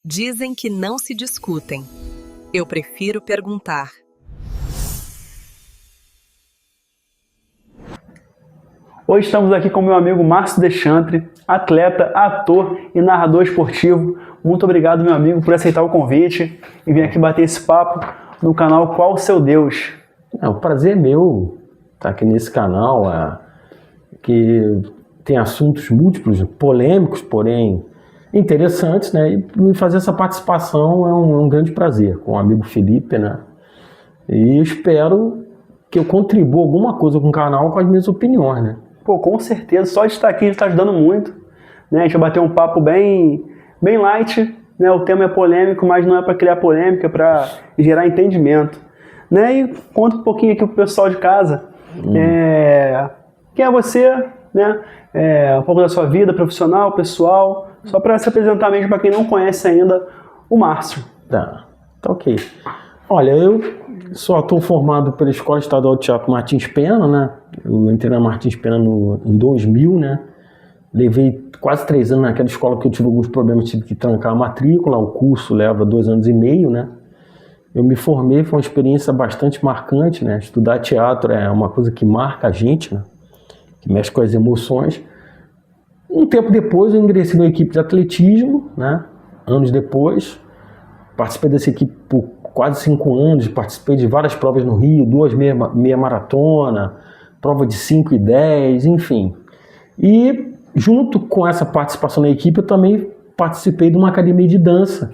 Dizem que não se discutem. Eu prefiro perguntar. Hoje estamos aqui com meu amigo Márcio Deschantre, atleta, ator e narrador esportivo. Muito obrigado, meu amigo, por aceitar o convite e vir aqui bater esse papo no canal Qual o Seu Deus? O prazer é meu estar aqui nesse canal, que tem assuntos múltiplos, polêmicos, porém interessantes, né? E fazer essa participação é um grande prazer com o amigo Felipe, né? E espero que eu contribua alguma coisa com o canal com as minhas opiniões, né? Pô, com certeza, só de estar aqui está ajudando muito, né? A gente vai bater um papo bem light, né? O tema é polêmico, mas não é para criar polêmica, é para gerar entendimento, né? E conta um pouquinho aqui pro pessoal de casa, quem é você, né? Um pouco da sua vida profissional, pessoal, só para se apresentar mesmo para quem não conhece ainda o Márcio. Tá ok. Olha, eu sou ator formado pela Escola Estadual de Teatro Martins Pena, né? Eu entrei na Martins Pena em 2000, né? Levei quase 3 anos naquela escola porque eu tive alguns problemas, tive que trancar a matrícula, o curso leva 2 anos e meio, né? Eu me formei, foi uma experiência bastante marcante, né? Estudar teatro é uma coisa que marca a gente, né? Que mexe com as emoções. Um tempo depois eu ingressei na equipe de atletismo, né? Anos depois, participei dessa equipe por quase 5 anos, participei de várias provas no Rio, 2 meia maratona, prova de 5 e 10, enfim. E junto com essa participação na equipe, eu também participei de uma academia de dança,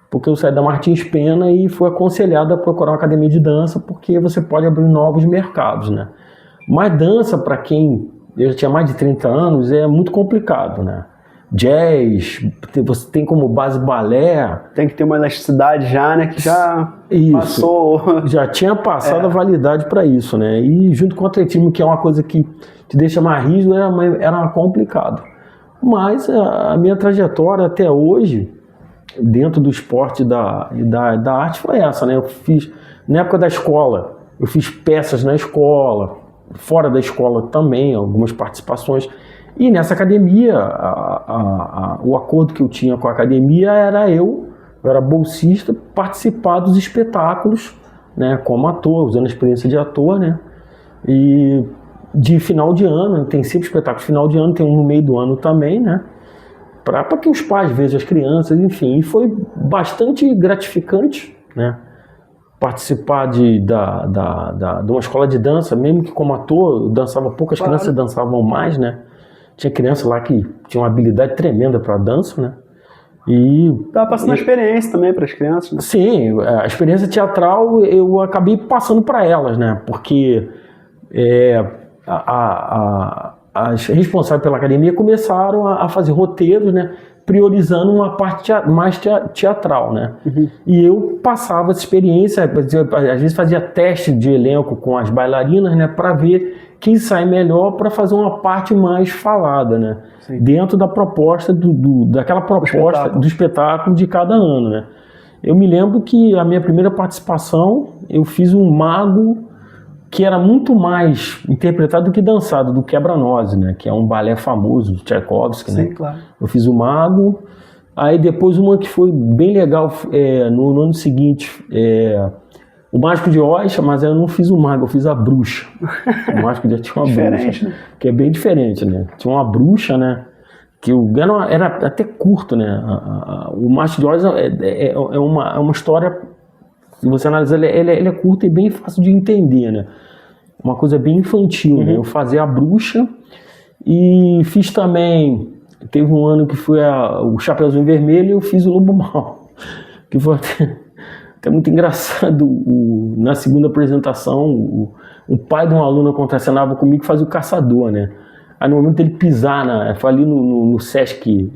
porque eu saí da Martins Pena e fui aconselhado a procurar uma academia de dança, porque você pode abrir novos mercados, né? Mas dança, para quem eu já tinha mais de 30 anos, é muito complicado, né? Jazz, você tem como base balé. Tem que ter uma elasticidade já, né? Que já passou. Já tinha passado a validade para isso, né? E junto com o atletismo, que é uma coisa que te deixa mais rígido, era complicado. Mas a minha trajetória até hoje, dentro do esporte da arte, foi essa, né? Eu fiz, na época da escola, eu fiz peças na escola, fora da escola também, algumas participações. E nessa academia, o acordo que eu tinha com a academia era eu era bolsista, participar dos espetáculos, né, como ator, usando a experiência de ator, né, e de final de ano, tem sempre espetáculos de final de ano, tem um no meio do ano também, né, para que os pais vejam as crianças, enfim, e foi bastante gratificante, né, participar de uma escola de dança, mesmo que como ator, eu dançava poucas crianças dançavam mais, né. Tinha criança lá que tinha uma habilidade tremenda para dança, né? E tava passando a experiência também para as crianças, né? Sim, a experiência teatral eu acabei passando para elas, né? Porque as responsáveis pela academia começaram a fazer roteiros, né? Priorizando uma parte mais teatral, né? Uhum. E eu passava essa experiência, às vezes fazia teste de elenco com as bailarinas, né? Para ver quem sai melhor para fazer uma parte mais falada, né? Sim. Dentro da proposta, daquela proposta do espetáculo de cada ano, né? Eu me lembro que a minha primeira participação, eu fiz um mago que era muito mais interpretado do que dançado, do Quebra-Nozes, né? Que é um balé famoso do Tchaikovsky, né? Sim, claro. Eu fiz o mago, aí depois uma que foi bem legal, no ano seguinte, o Mágico de Oz, mas eu não fiz o mago, eu fiz a bruxa. O Mágico de Oz tinha uma bruxa, né? Que é bem diferente, né? Tinha uma bruxa, né? Que era até curto, né? O Mágico de Oz é uma história, se você analisar, ele é curto e bem fácil de entender, né? Uma coisa bem infantil, né? Eu fazia a bruxa e fiz também, teve um ano que foi o Chapeuzinho Vermelho e eu fiz o Lobo Mau, que foi até muito engraçado. Na segunda apresentação, o pai de um aluno contracenava comigo e fazia o caçador, né? Aí no momento dele pisar, foi ali no Sesc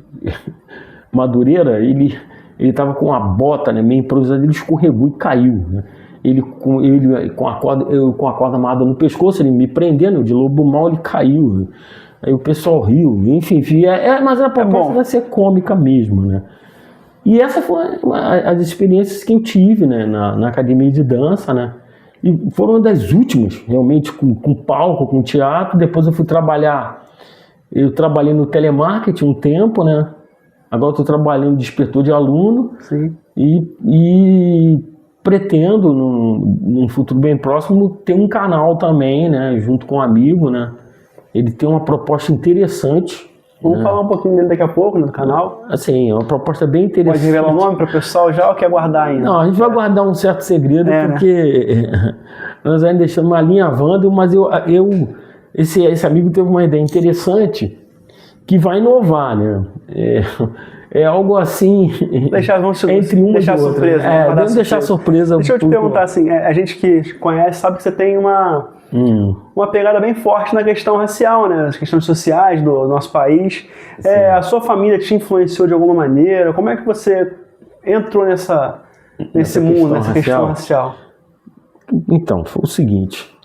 Madureira, ele estava com uma bota, né, meio improvisada, ele escorregou e caiu, né? Ele com a corda amarrada no pescoço, ele me prendendo, de Lobo Mau, ele caiu. Aí o pessoal riu, enfim, mas a proposta vai ser cômica mesmo, né? E essa foi as experiências que eu tive, né, na academia de dança, né? E foram uma das últimas, realmente, com palco, com teatro. Depois eu trabalhei no telemarketing um tempo, né? Agora estou trabalhando de inspetor de aluno. Sim. E pretendo, num futuro bem próximo, ter um canal também, né, junto com um amigo, né. Ele tem uma proposta interessante. Vamos falar um pouquinho dele daqui a pouco no canal. Assim, é uma proposta bem interessante. Pode revelar o nome para o pessoal já ou quer guardar ainda? Não, a gente vai guardar um certo segredo, porque nós ainda deixamos uma linha Wanda, mas esse amigo teve uma ideia interessante que vai inovar, né? É algo assim. Entre deixar surpresa. Vamos deixar surpresa. Deixa eu te perguntar assim: a gente que te conhece sabe que você tem uma pegada bem forte na questão racial, né? As questões sociais do nosso país. A sua família te influenciou de alguma maneira? Como é que você entrou nesse mundo, nessa questão racial? Então, foi o seguinte: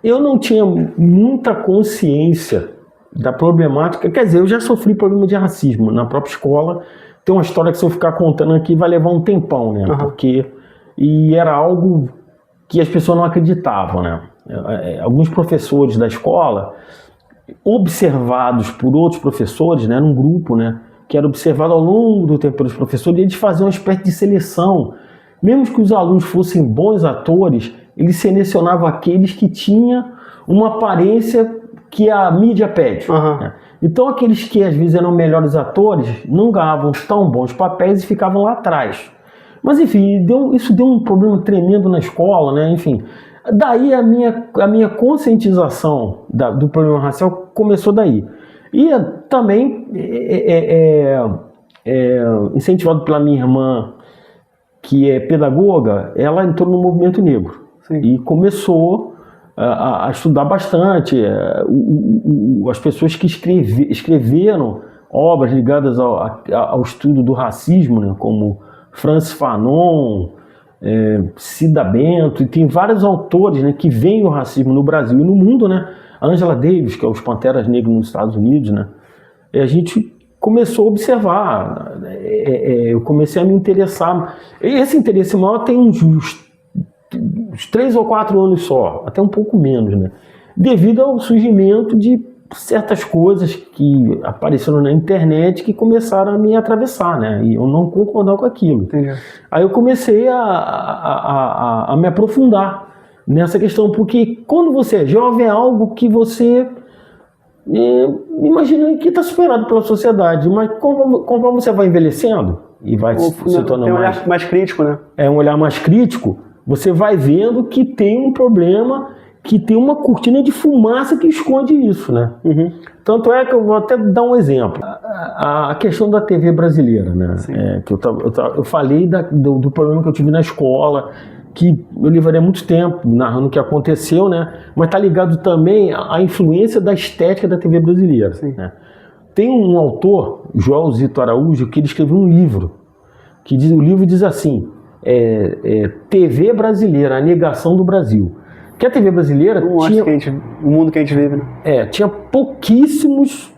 eu não tinha muita consciência da problemática, quer dizer, eu já sofri problema de racismo na própria escola. Tem uma história que se eu ficar contando aqui vai levar um tempão, né? E era algo que as pessoas não acreditavam, né? Alguns professores da escola, observados por outros professores, né, num grupo, né, que era observado ao longo do tempo pelos professores, eles faziam uma espécie de seleção. Mesmo que os alunos fossem bons atores, eles selecionavam aqueles que tinham uma aparência que a mídia pede. Né? Então aqueles que às vezes eram melhores atores não ganhavam tão bons papéis e ficavam lá atrás. Mas enfim, isso deu um problema tremendo na escola, né? Enfim, daí a minha conscientização do problema racial começou daí. E também incentivado pela minha irmã, que é pedagoga, ela entrou no movimento negro. Sim. E começou a estudar bastante. As pessoas que escreveram obras ligadas ao estudo do racismo, né, como Francis Fanon, Cida Bento, e tem vários autores, né, que veem o racismo no Brasil e no mundo, né? Angela Davis, que é os Panteras Negras nos Estados Unidos, né? E a gente começou a observar, eu comecei a me interessar. Esse interesse maior tem uns 3 ou 4 anos só, até um pouco menos, né? Devido ao surgimento de certas coisas que apareceram na internet que começaram a me atravessar, né? E eu não concordava com aquilo. Entendi. Aí eu comecei a me aprofundar nessa questão, porque quando você é jovem é algo que você imagina que está superado pela sociedade, mas conforme você vai envelhecendo e vai se tornando mais crítico, né? Um olhar mais crítico, você vai vendo que tem um problema, que tem uma cortina de fumaça que esconde isso, né? Tanto é que eu vou até dar um exemplo. A questão da TV brasileira, né? Que eu falei do problema que eu tive na escola, que eu levaria muito tempo narrando o que aconteceu, né? Mas tá ligado também à influência da estética da TV brasileira. Né? Tem um autor, João Zito Araújo, que ele escreveu um livro, o livro diz assim, TV brasileira, a negação do Brasil. Que a TV brasileira tinha... o mundo que a gente vive, né? Tinha pouquíssimos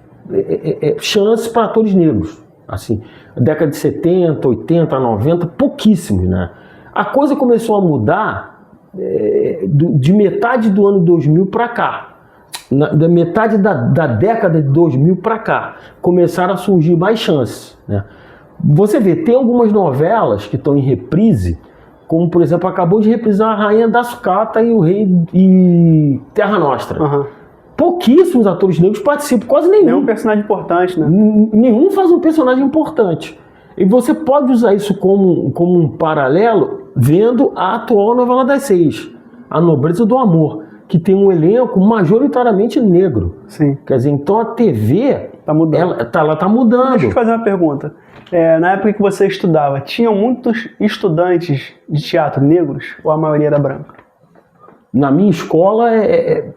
chances para atores negros. Assim, década de 70, 80, 90, pouquíssimos, né? A coisa começou a mudar de metade do ano 2000 para cá. Da metade da década de 2000 para cá, começaram a surgir mais chances, né? Você vê, tem algumas novelas que estão em reprise, como, por exemplo, acabou de reprisar A Rainha da Sucata e o Rei e Terra Nostra. Pouquíssimos atores negros participam, quase nenhum. Nenhum personagem importante, né? Nenhum faz um personagem importante. E você pode usar isso como um paralelo vendo a atual novela das 6, A Nobreza do Amor, que tem um elenco majoritariamente negro. Sim. Quer dizer, então a TV tá mudando. Ela tá mudando. Deixa eu te fazer uma pergunta. Na época que você estudava, tinham muitos estudantes de teatro negros ou a maioria era branca? Na minha escola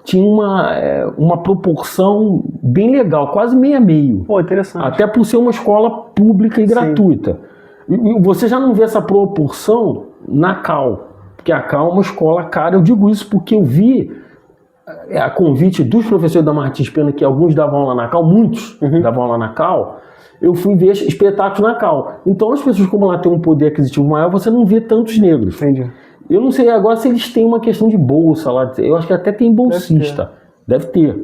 tinha uma proporção bem legal, quase meio a meio. Pô, interessante. Até por ser uma escola pública e gratuita. Você já não vê essa proporção na Cal, porque a Cal é uma escola cara. Eu digo isso porque eu vi a convite dos professores da Martins Pena, que alguns davam aula na Cal, muitos davam aula na Cal. Eu fui ver espetáculos na Cal. Então as pessoas, como lá tem um poder aquisitivo maior, você não vê tantos negros. Entendi. Eu não sei agora se eles têm uma questão de bolsa lá. Eu acho que até tem bolsista. Deve ter,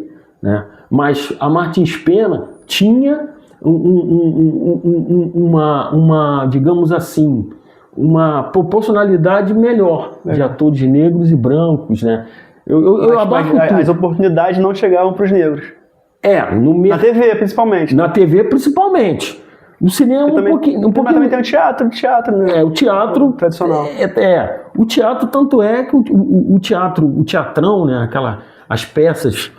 né? Mas a Martins Pena tinha digamos assim, uma proporcionalidade melhor de atores negros e brancos, né? Eu abarco tudo. As oportunidades não chegavam para os negros. Na TV, principalmente. Na TV, principalmente. No cinema, um pouquinho. Mas também tem o teatro, né? O teatro tradicional. O teatro, tanto é que o teatrão, né? As peças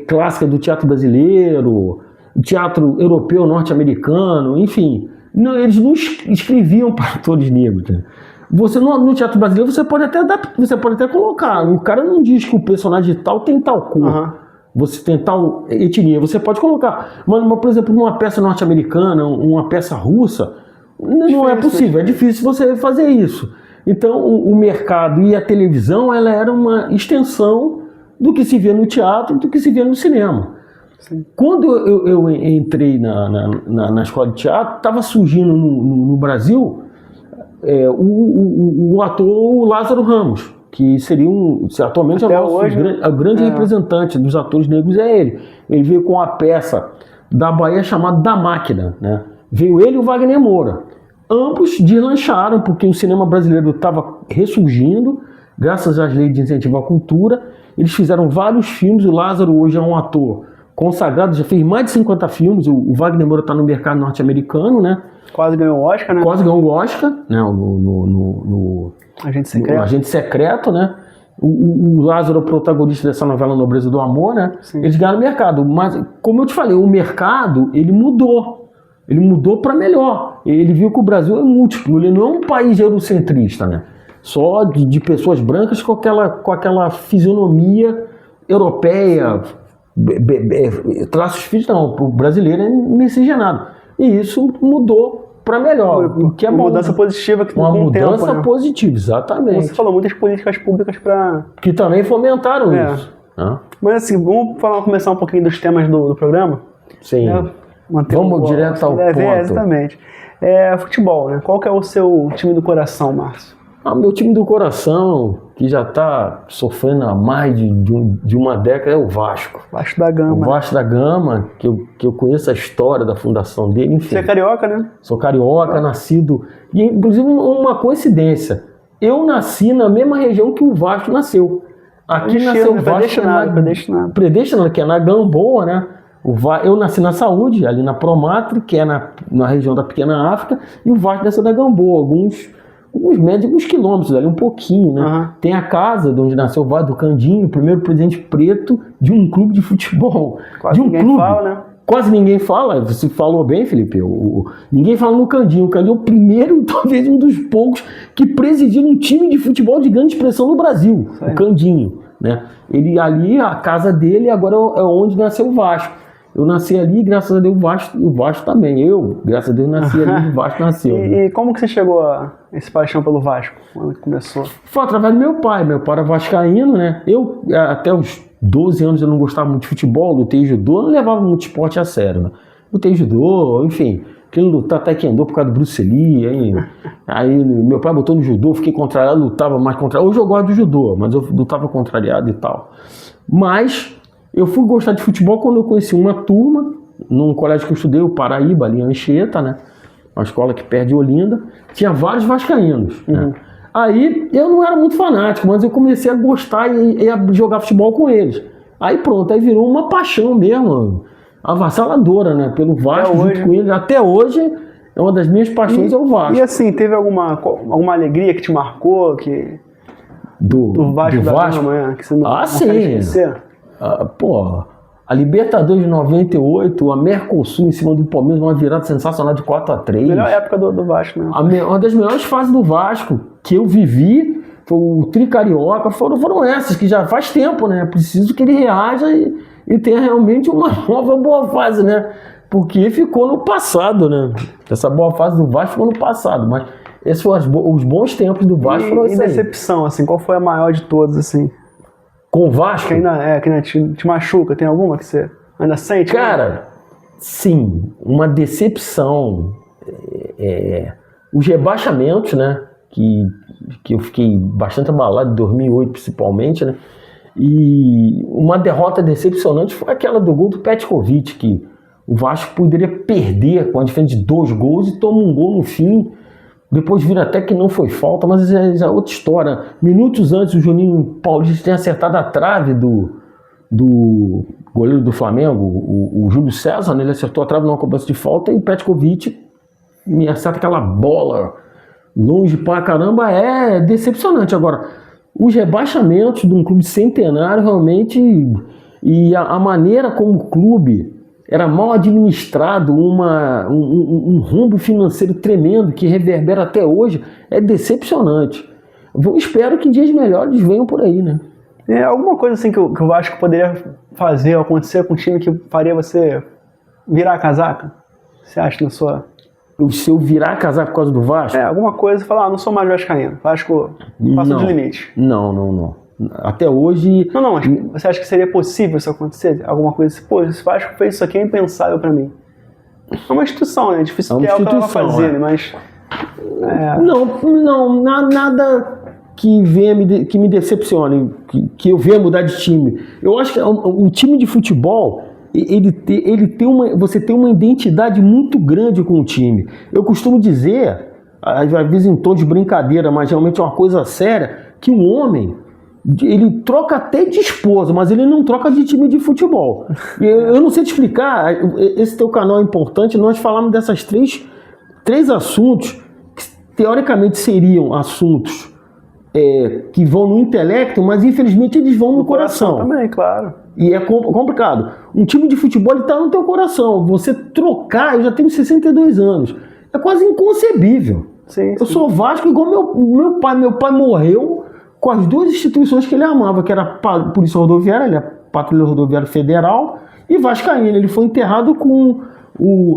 clássicas do teatro brasileiro, o teatro europeu, norte-americano, enfim, eles não escreviam para atores negros. Né? Você no teatro brasileiro você pode até colocar. O cara não diz que o personagem tal tem tal cor. Você tem tal etnia, você pode colocar. Mas, por exemplo, numa peça norte-americana, uma peça russa, não é possível, é difícil você fazer isso. Então, o mercado e a televisão, ela era uma extensão do que se vê no teatro, do que se vê no cinema. Sim. Quando eu entrei na escola de teatro, estava surgindo no Brasil o ator Lázaro Ramos, que seria atualmente o grande representante dos atores negros é ele. Ele veio com a peça da Bahia chamada Da Máquina, né? Veio ele e o Wagner Moura. Ambos deslancharam porque o cinema brasileiro estava ressurgindo, graças às leis de incentivo à cultura. Eles fizeram vários filmes. O Lázaro hoje é um ator consagrado, já fez mais de 50 filmes. O Wagner Moura está no mercado norte-americano, né? Quase ganhou o Oscar, né? Quase ganhou o Oscar, né? No Agente Secreto. Agente Secreto, né? O Lázaro é o protagonista dessa novela Nobreza do Amor, né? Sim. Eles ganharam o mercado. Mas, como eu te falei, o mercado, ele mudou. Ele mudou para melhor. Ele viu que o Brasil é múltiplo. Ele não é um país eurocentrista, né? Só de pessoas brancas com aquela fisionomia europeia, traços físicos. Não, o brasileiro é miscigenado. E isso mudou para melhor, o que é uma mudança positiva que uma com mudança o tempo, né? positiva, exatamente. Como você falou, muitas políticas públicas para que também fomentaram isso. Mas assim, vamos começar um pouquinho dos temas do programa. Sim. Vamos direto ao ponto. Exatamente. Futebol, né? Qual que é o seu time do coração, Márcio? Meu time do coração, que já está sofrendo há mais de uma década, é o Vasco. Vasco da Gama. O Vasco da Gama, que eu conheço a história da fundação dele, enfim. Você é carioca, né? Sou carioca, nascido... E, inclusive, uma coincidência. Eu nasci na mesma região que o Vasco nasceu. Aqui nasceu o Vasco... Predestinado, que é na Gamboa, né? Eu nasci na Saúde, ali na Promatre, que é na região da Pequena África, e o Vasco nasceu na Gamboa, alguns quilômetros ali, um pouquinho, né? Tem a casa de onde nasceu o Vasco do Candinho, o primeiro presidente preto de um clube de futebol. Quase ninguém fala, né? Quase ninguém fala, você falou bem, Felipe. Ninguém fala no Candinho. O Candinho é o primeiro, talvez um dos poucos, que presidiu um time de futebol de grande expressão no Brasil. O Candinho, né? Ele ali, a casa dele, agora é onde nasceu o Vasco. Eu nasci ali, graças a Deus, o Vasco também. Graças a Deus, nasci ali, o Vasco nasceu. E como que você chegou a essa paixão pelo Vasco? Quando começou? Foi através do meu pai. Meu pai era vascaíno, né? Eu, até os 12 anos, eu não gostava muito de futebol, lutei judô, não levava muito esporte a sério, né? Lutei judô, enfim, queria lutar taekwondo por causa do Bruce Lee, aí meu pai botou no judô, fiquei contrariado, lutava mais contrariado. Hoje eu gosto do judô, mas eu lutava contrariado e tal. Mas eu fui gostar de futebol quando eu conheci uma turma, num colégio que eu estudei, o Paraíba, ali em Anchieta, né? Uma escola que perto de Olinda, tinha vários vascaínos, né? Aí eu não era muito fanático, mas eu comecei a gostar e a jogar futebol com eles. Aí pronto, aí virou uma paixão mesmo, avassaladora, né? Pelo Vasco, junto com eles. Até hoje, é uma das minhas paixões, é o Vasco. E assim, teve alguma alegria que te marcou? Do Vasco da Gama, que você não sim. A Libertadores de 98, a Mercosul em cima do Palmeiras, uma virada sensacional de 4-3. Melhor época do Vasco, né? Uma das melhores fases do Vasco que eu vivi, foi o Tricarioca, foram essas, que já faz tempo, né? Preciso que ele reaja e tenha realmente uma nova boa fase, né? Porque ficou no passado, né? Essa boa fase do Vasco ficou no passado, mas esses foram os bons tempos do Vasco. E decepção, assim, qual foi a maior de todas, assim? Com o Vasco? Que ainda te machuca, tem alguma que você ainda sente? Cara, sim, uma decepção. Os rebaixamentos, né? Que eu fiquei bastante abalado em 2008, principalmente, né? E uma derrota decepcionante foi aquela do gol do Petkovic, que O Vasco poderia perder com a diferença de 2 gols e toma um gol no fim. Depois vira até que não foi falta, mas é outra história. Minutos antes, o Juninho Paulista tem acertado a trave do goleiro do Flamengo, o Júlio César, né? Ele acertou a trave numa cobrança de falta e o Petkovic me acerta aquela bola longe pra caramba. É decepcionante. Agora, os rebaixamentos de um clube centenário realmente, e a maneira como o clube era mal administrado, um rombo financeiro tremendo que reverbera até hoje, é decepcionante. Eu espero que dias melhores venham por aí, né? É alguma coisa assim que o Vasco poderia fazer ou acontecer com o time que faria você virar a casaca? Você acha na sua... Se eu virar a casaca por causa do Vasco? Alguma coisa e falar, não sou mais vascaíno. Vasco passa dos limites. Não. Até hoje... Não, mas você acha que seria possível isso acontecer? Alguma coisa assim, pô, esse Vasco fez isso aqui, é impensável pra mim. É uma instituição, né? É difícil ter algo que ela vai fazer, né? Mas... Não, nada que me decepcione, que eu venha mudar de time. Eu acho que o time de futebol, você tem uma identidade muito grande com o time. Eu costumo dizer, às vezes em tom de brincadeira, mas realmente é uma coisa séria, que um homem, ele troca até de esposa, mas ele não troca de time de futebol. Eu não sei te explicar, esse teu canal é importante, nós falamos dessas três assuntos, que teoricamente seriam assuntos que vão no intelecto, mas infelizmente eles vão no coração. Também, claro. E é complicado. Um time de futebol está no teu coração. Você trocar, eu já tenho 62 anos, é quase inconcebível. Sim. Eu sou Vasco igual meu pai. Meu pai morreu com as 2 instituições que ele amava, que era a Polícia Rodoviária, ele é Patrulha Rodoviária Federal, e Vascaíno. Ele foi enterrado com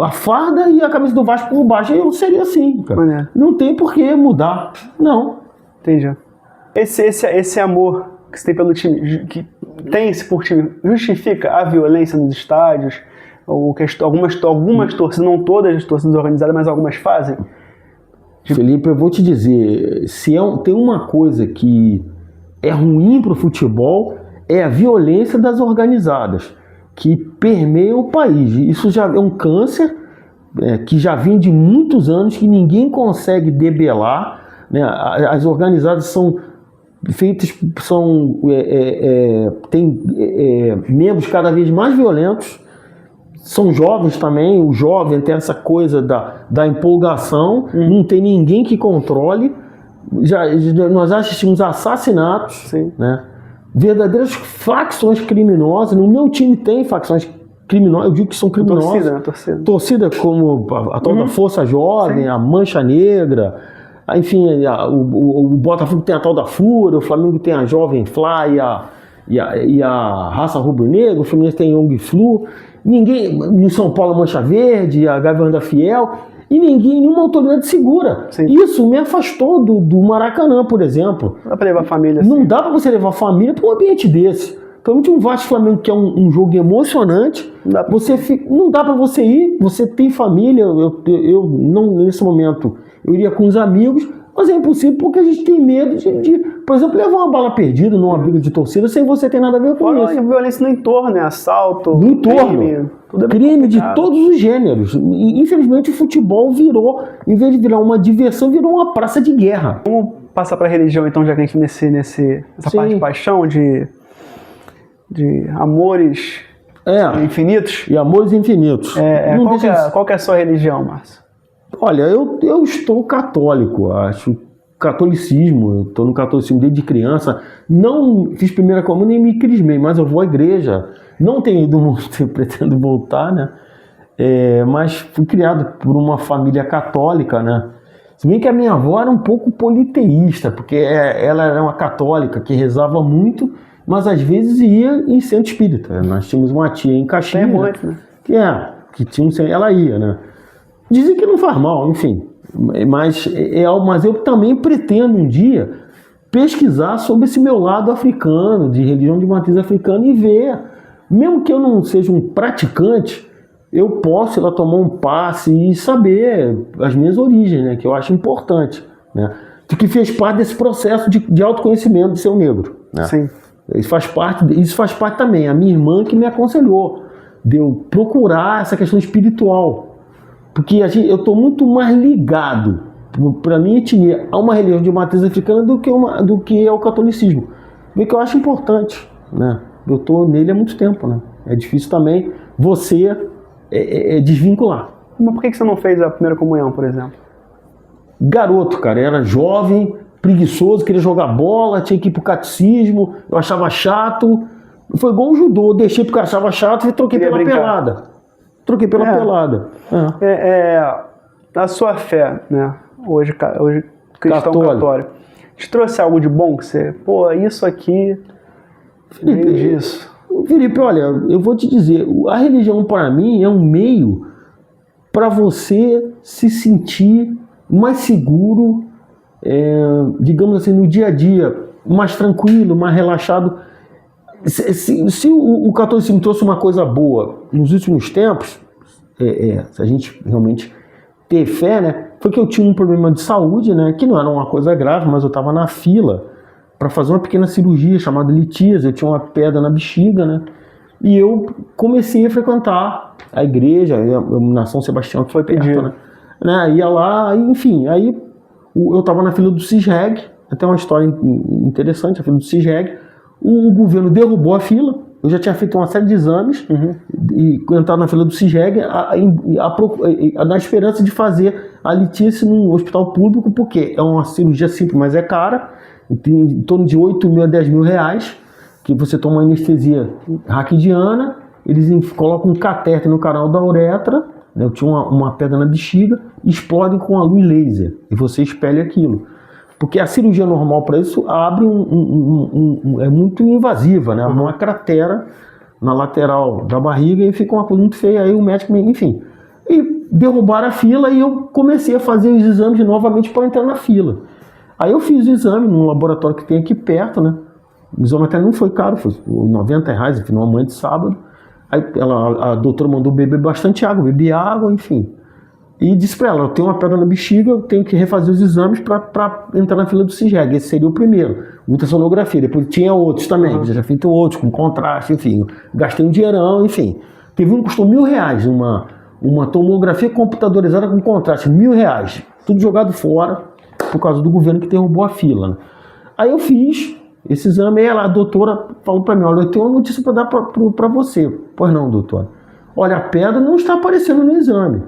a farda e a camisa do Vasco por baixo. Eu seria assim, cara. Não tem por que mudar. Não. Entendi. Esse amor que você tem pelo time, que tem-se por time, justifica a violência nos estádios? Ou algumas torcidas, não todas as torcidas organizadas, mas algumas fazem? Felipe, eu vou te dizer, tem uma coisa que é ruim para o futebol, é a violência das organizadas, que permeia o país. Isso já é um câncer que já vem de muitos anos, que ninguém consegue debelar, né? As organizadas são feitas, tem membros cada vez mais violentos, são jovens também. O jovem tem essa coisa da empolgação, não tem ninguém que controle. Nós assistimos assassinatos, sim, né? Verdadeiras facções criminosas. No meu time tem facções criminosas, eu digo que são criminosas. Torcida como a tal da Força Jovem, sim, a Mancha Negra, enfim, o Botafogo tem a tal da Fúria, o Flamengo tem a Jovem Fly e a Raça Rubro-Negra, o Fluminense tem Young Flu, ninguém, no São Paulo a Mancha Verde, a Gavião da Fiel, e nenhuma autoridade segura. Sim. Isso me afastou do Maracanã, por exemplo. Não dá pra levar a família assim. Não dá pra você levar a família pra um ambiente desse. Então, um Vasco Flamengo, que é um jogo emocionante, não dá pra você ir, você tem família, eu não, nesse momento, eu iria com os amigos, mas é impossível porque a gente tem medo de, por exemplo, levar uma bala perdida numa briga de torcida sem você ter nada a ver com isso. E violência no entorno, né? Assalto, no entorno, crime de todos os gêneros. Infelizmente o futebol virou, em vez de virar uma diversão, virou uma praça de guerra. Vamos passar pra religião então, já que a gente nessa parte de paixão, de amores infinitos. E amores infinitos. Qual que é a sua religião, Márcio? Olha, eu estou católico, acho catolicismo, eu estou no catolicismo desde criança, não fiz primeira comunhão nem me crismei, mas eu vou à igreja, não tenho ido muito, eu pretendo voltar, né? Mas fui criado por uma família católica, né? Se bem que a minha avó era um pouco politeísta, porque ela era uma católica que rezava muito, mas às vezes ia em centro espírita. Nós tínhamos uma tia em Caxias, né? que tinha ela ia, né? Dizem que não faz mal, enfim. Mas eu também pretendo um dia pesquisar sobre esse meu lado africano, de religião de matriz africana, e ver, mesmo que eu não seja um praticante, eu posso ir lá tomar um passe e saber as minhas origens, né? Que eu acho importante, né? Que fez parte desse processo de autoconhecimento de ser um negro, né? Sim. Isso faz parte também. A minha irmã que me aconselhou. de eu procurar essa questão espiritual. Porque eu estou muito mais ligado, para minha etnia, a uma religião de matriz africana do que ao catolicismo. O que eu acho importante, né? Eu estou nele há muito tempo, né? É difícil também você desvincular. Mas por que você não fez a primeira comunhão, por exemplo? Garoto, cara, era jovem, preguiçoso, queria jogar bola, tinha que ir pro catecismo, eu achava chato. Foi igual o judô, deixei porque eu achava chato e troquei pela pelada. Troquei pela pelada. A sua fé, né? Hoje cristão católico, te trouxe algo de bom que você, isso aqui veio disso? Felipe, olha, eu vou te dizer, a religião para mim é um meio para você se sentir mais seguro, digamos assim, no dia a dia, mais tranquilo, mais relaxado. Se o catolicismo trouxe uma coisa boa nos últimos tempos, se a gente realmente ter fé, né, foi que eu tinha um problema de saúde, né, que não era uma coisa grave, mas eu estava na fila para fazer uma pequena cirurgia chamada litíase, eu tinha uma pedra na bexiga, né, e eu comecei a frequentar a igreja, na São Sebastião, que foi perto, né, ia lá, enfim, aí eu estava na fila do CISREG, até uma história interessante, a fila do CISREG, o governo derrubou a fila, eu já tinha feito uma série de exames, e entrar na fila do CISREG na esperança de fazer a litíase num hospital público, porque é uma cirurgia simples, mas é cara, tem em torno de 8 mil a 10 mil reais, que você toma uma anestesia raquidiana, eles colocam um catéter no canal da uretra, né, eu tinha uma pedra na bexiga, explodem com a luz laser, e você expele aquilo. Porque a cirurgia normal para isso abre é muito invasiva, né? Uma cratera na lateral da barriga e fica uma coisa muito feia. Aí o médico, enfim. E derrubaram a fila e eu comecei a fazer os exames novamente para entrar na fila. Aí eu fiz o exame num laboratório que tem aqui perto, né? O exame até não foi caro, foi R$90, enfim, numa manhã de sábado. Aí a doutora mandou beber bastante água, bebi água, enfim. E disse para ela, eu tenho uma pedra na bexiga, eu tenho que refazer os exames para entrar na fila do CISREG. Esse seria o primeiro, ultrassonografia. Depois tinha outros também, já tinha feito outros, com contraste, enfim. Gastei um dinheirão, enfim. Teve um que custou R$1.000, uma tomografia computadorizada com contraste, R$1.000. Tudo jogado fora, por causa do governo que derrubou a fila, né? Aí eu fiz esse exame, e a doutora falou para mim, olha, eu tenho uma notícia para dar para você. Pois não, doutora. Olha, a pedra não está aparecendo no exame.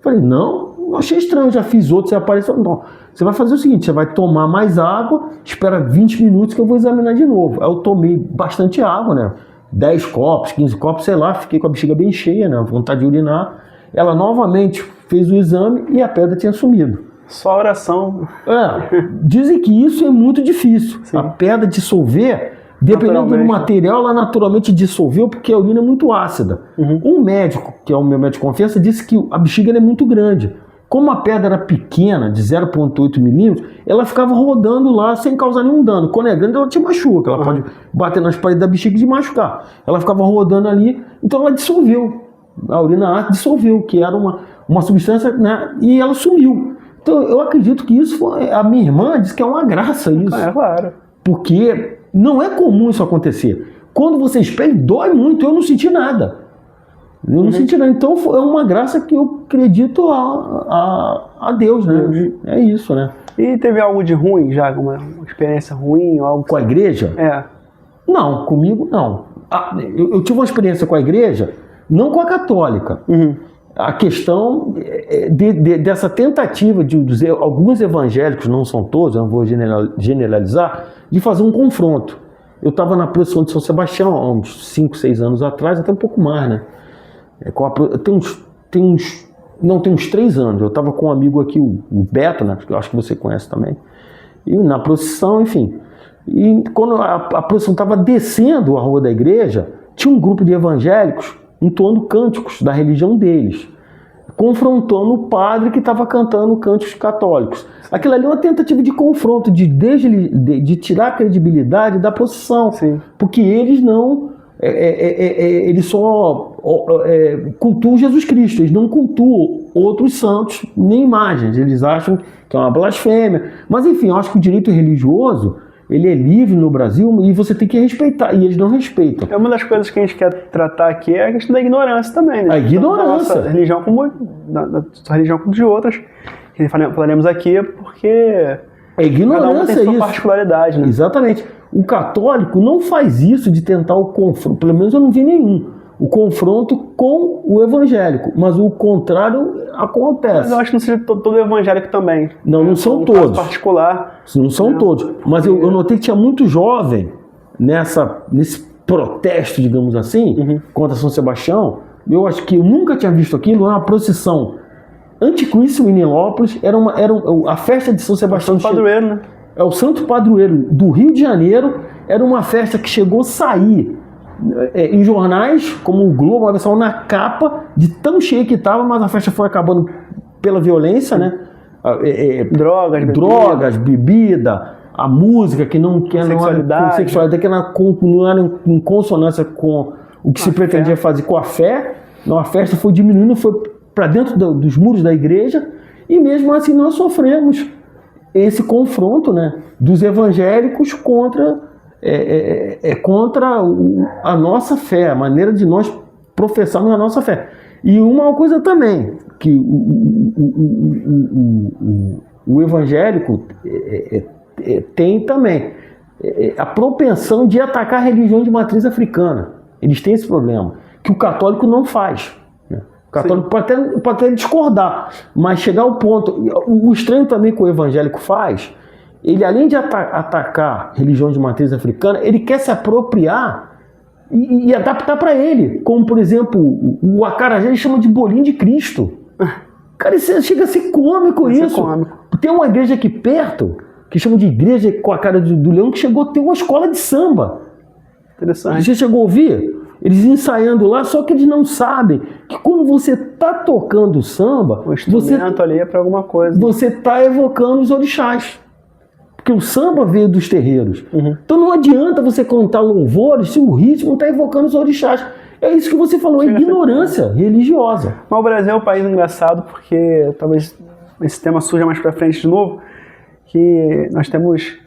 Falei, não, achei estranho, já fiz outro, você apareceu. Não, você vai fazer o seguinte, você vai tomar mais água, espera 20 minutos que eu vou examinar de novo. Aí eu tomei bastante água, né? 10 copos, 15 copos, sei lá, fiquei com a bexiga bem cheia, né? Vontade de urinar. Ela novamente fez o exame e a pedra tinha sumido. Só oração. Dizem que isso é muito difícil. Sim. A pedra dissolver, dependendo do material, ela naturalmente dissolveu porque a urina é muito ácida. Um médico, que é o meu médico de confiança, disse que a bexiga é muito grande. Como a pedra era pequena, de 0,8 milímetros, ela ficava rodando lá sem causar nenhum dano. Quando é grande, ela te machuca. Ela pode bater nas paredes da bexiga e te machucar. Ela ficava rodando ali, então ela dissolveu. A urina ácida dissolveu, que era uma substância, né? E ela sumiu. Então eu acredito que isso foi... A minha irmã disse que é uma graça isso. É claro. Porque não é comum isso acontecer. Quando você espelha, dói muito. Eu não senti nada. Eu não senti nada. Então é uma graça que eu acredito a Deus, né? É isso, né? E teve algo de ruim já? Uma experiência ruim? Ou algo com a igreja? Não, comigo não. Eu tive uma experiência com a igreja, não com a católica. A questão dessa tentativa de alguns evangélicos, não são todos, eu não vou generalizar, de fazer um confronto. Eu estava na procissão de São Sebastião há uns 5, 6 anos atrás, até um pouco mais, né? Tem uns 3 anos. Eu estava com um amigo aqui, o Beto, né? Que eu acho que você conhece também. E na procissão, enfim. E quando a procissão estava descendo a rua da igreja, tinha um grupo de evangélicos entoando cânticos da religião deles, confrontando o padre que estava cantando cânticos católicos. Aquilo ali é uma tentativa de confronto, de tirar a credibilidade da procissão. Sim. Porque eles não... eles só cultuam Jesus Cristo, eles não cultuam outros santos nem imagens. Eles acham que é uma blasfêmia. Mas enfim, eu acho que o direito religioso ele é livre no Brasil e você tem que respeitar, e eles não respeitam. É uma das coisas que a gente quer tratar aqui é a questão da ignorância também, né? A ignorância. Da nossa religião da sua religião como de outras, que falaremos aqui, porque É ignorância, cada um tem sua isso. particularidade, né? Exatamente. O católico não faz isso de tentar o confronto, pelo menos eu não vi nenhum, o confronto com o evangélico, mas o contrário acontece. Mas eu acho que não seja todo evangélico também. Não são Um todos. caso particular. Não são todos. Mas eu notei que tinha muito jovem nesse protesto, digamos assim, contra São Sebastião. Eu acho que eu nunca tinha visto aquilo, uma procissão anticristo em Nilópolis, era a festa de São Sebastião. Santo Padroeiro, né? É o Santo Padroeiro do Rio de Janeiro, era uma festa que chegou a sair em jornais, como o Globo, a versão na capa, de tão cheia que estava, mas a festa foi acabando pela violência, né? Drogas, bebida, a música que não era sexualidade, que não era em consonância com o que se pretendia fazer com a fé. Então a festa foi diminuindo, foi para dentro dos muros da igreja, e mesmo assim nós sofremos esse confronto, né, dos evangélicos contra a nossa fé, a maneira de nós professarmos a nossa fé. E uma coisa também, que o evangélico tem também a propensão de atacar a religião de matriz africana. Eles têm esse problema, que o católico não faz. O católico pode até discordar, mas chegar ao ponto... O estranho também que o evangélico faz, ele além de atacar religião de matriz africana, ele quer se apropriar e adaptar para ele. Como, por exemplo, o acarajé ele chama de bolinho de Cristo. Cara, isso chega a ser cômico isso. Tem uma igreja aqui perto, que chama de igreja com a cara do leão, que chegou a ter uma escola de samba. Interessante. Você chegou a ouvir? Eles ensaiando lá, só que eles não sabem que quando você está tocando samba, o instrumento ali é para alguma coisa. Você está evocando os orixás. Porque o samba veio dos terreiros. Então não adianta você cantar louvores se o ritmo está evocando os orixás. É isso que você falou, é ignorância religiosa. Mas o Brasil é um país engraçado porque talvez esse tema surja mais para frente de novo, que nós temos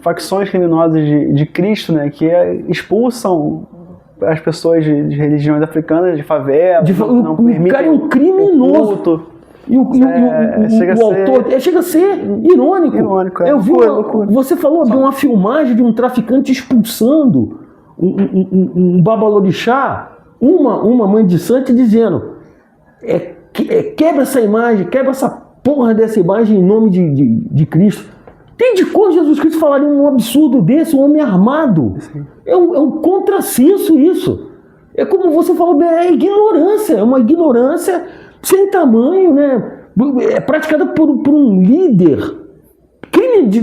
facções criminosas de Cristo, né, que expulsam as pessoas de religiões africanas, de favela, não o cara é um criminoso. Culto. E o autor chega a ser irônico. Eu vi você falou de uma filmagem de um traficante expulsando um babalorixá, uma mãe de santo, dizendo quebra essa imagem, quebra essa porra dessa imagem em nome de Cristo. Tem de como Jesus Cristo falaria um absurdo desse, um homem armado? É um contrassenso isso. É como você falou, é ignorância, é uma ignorância sem tamanho, né? É praticada por um líder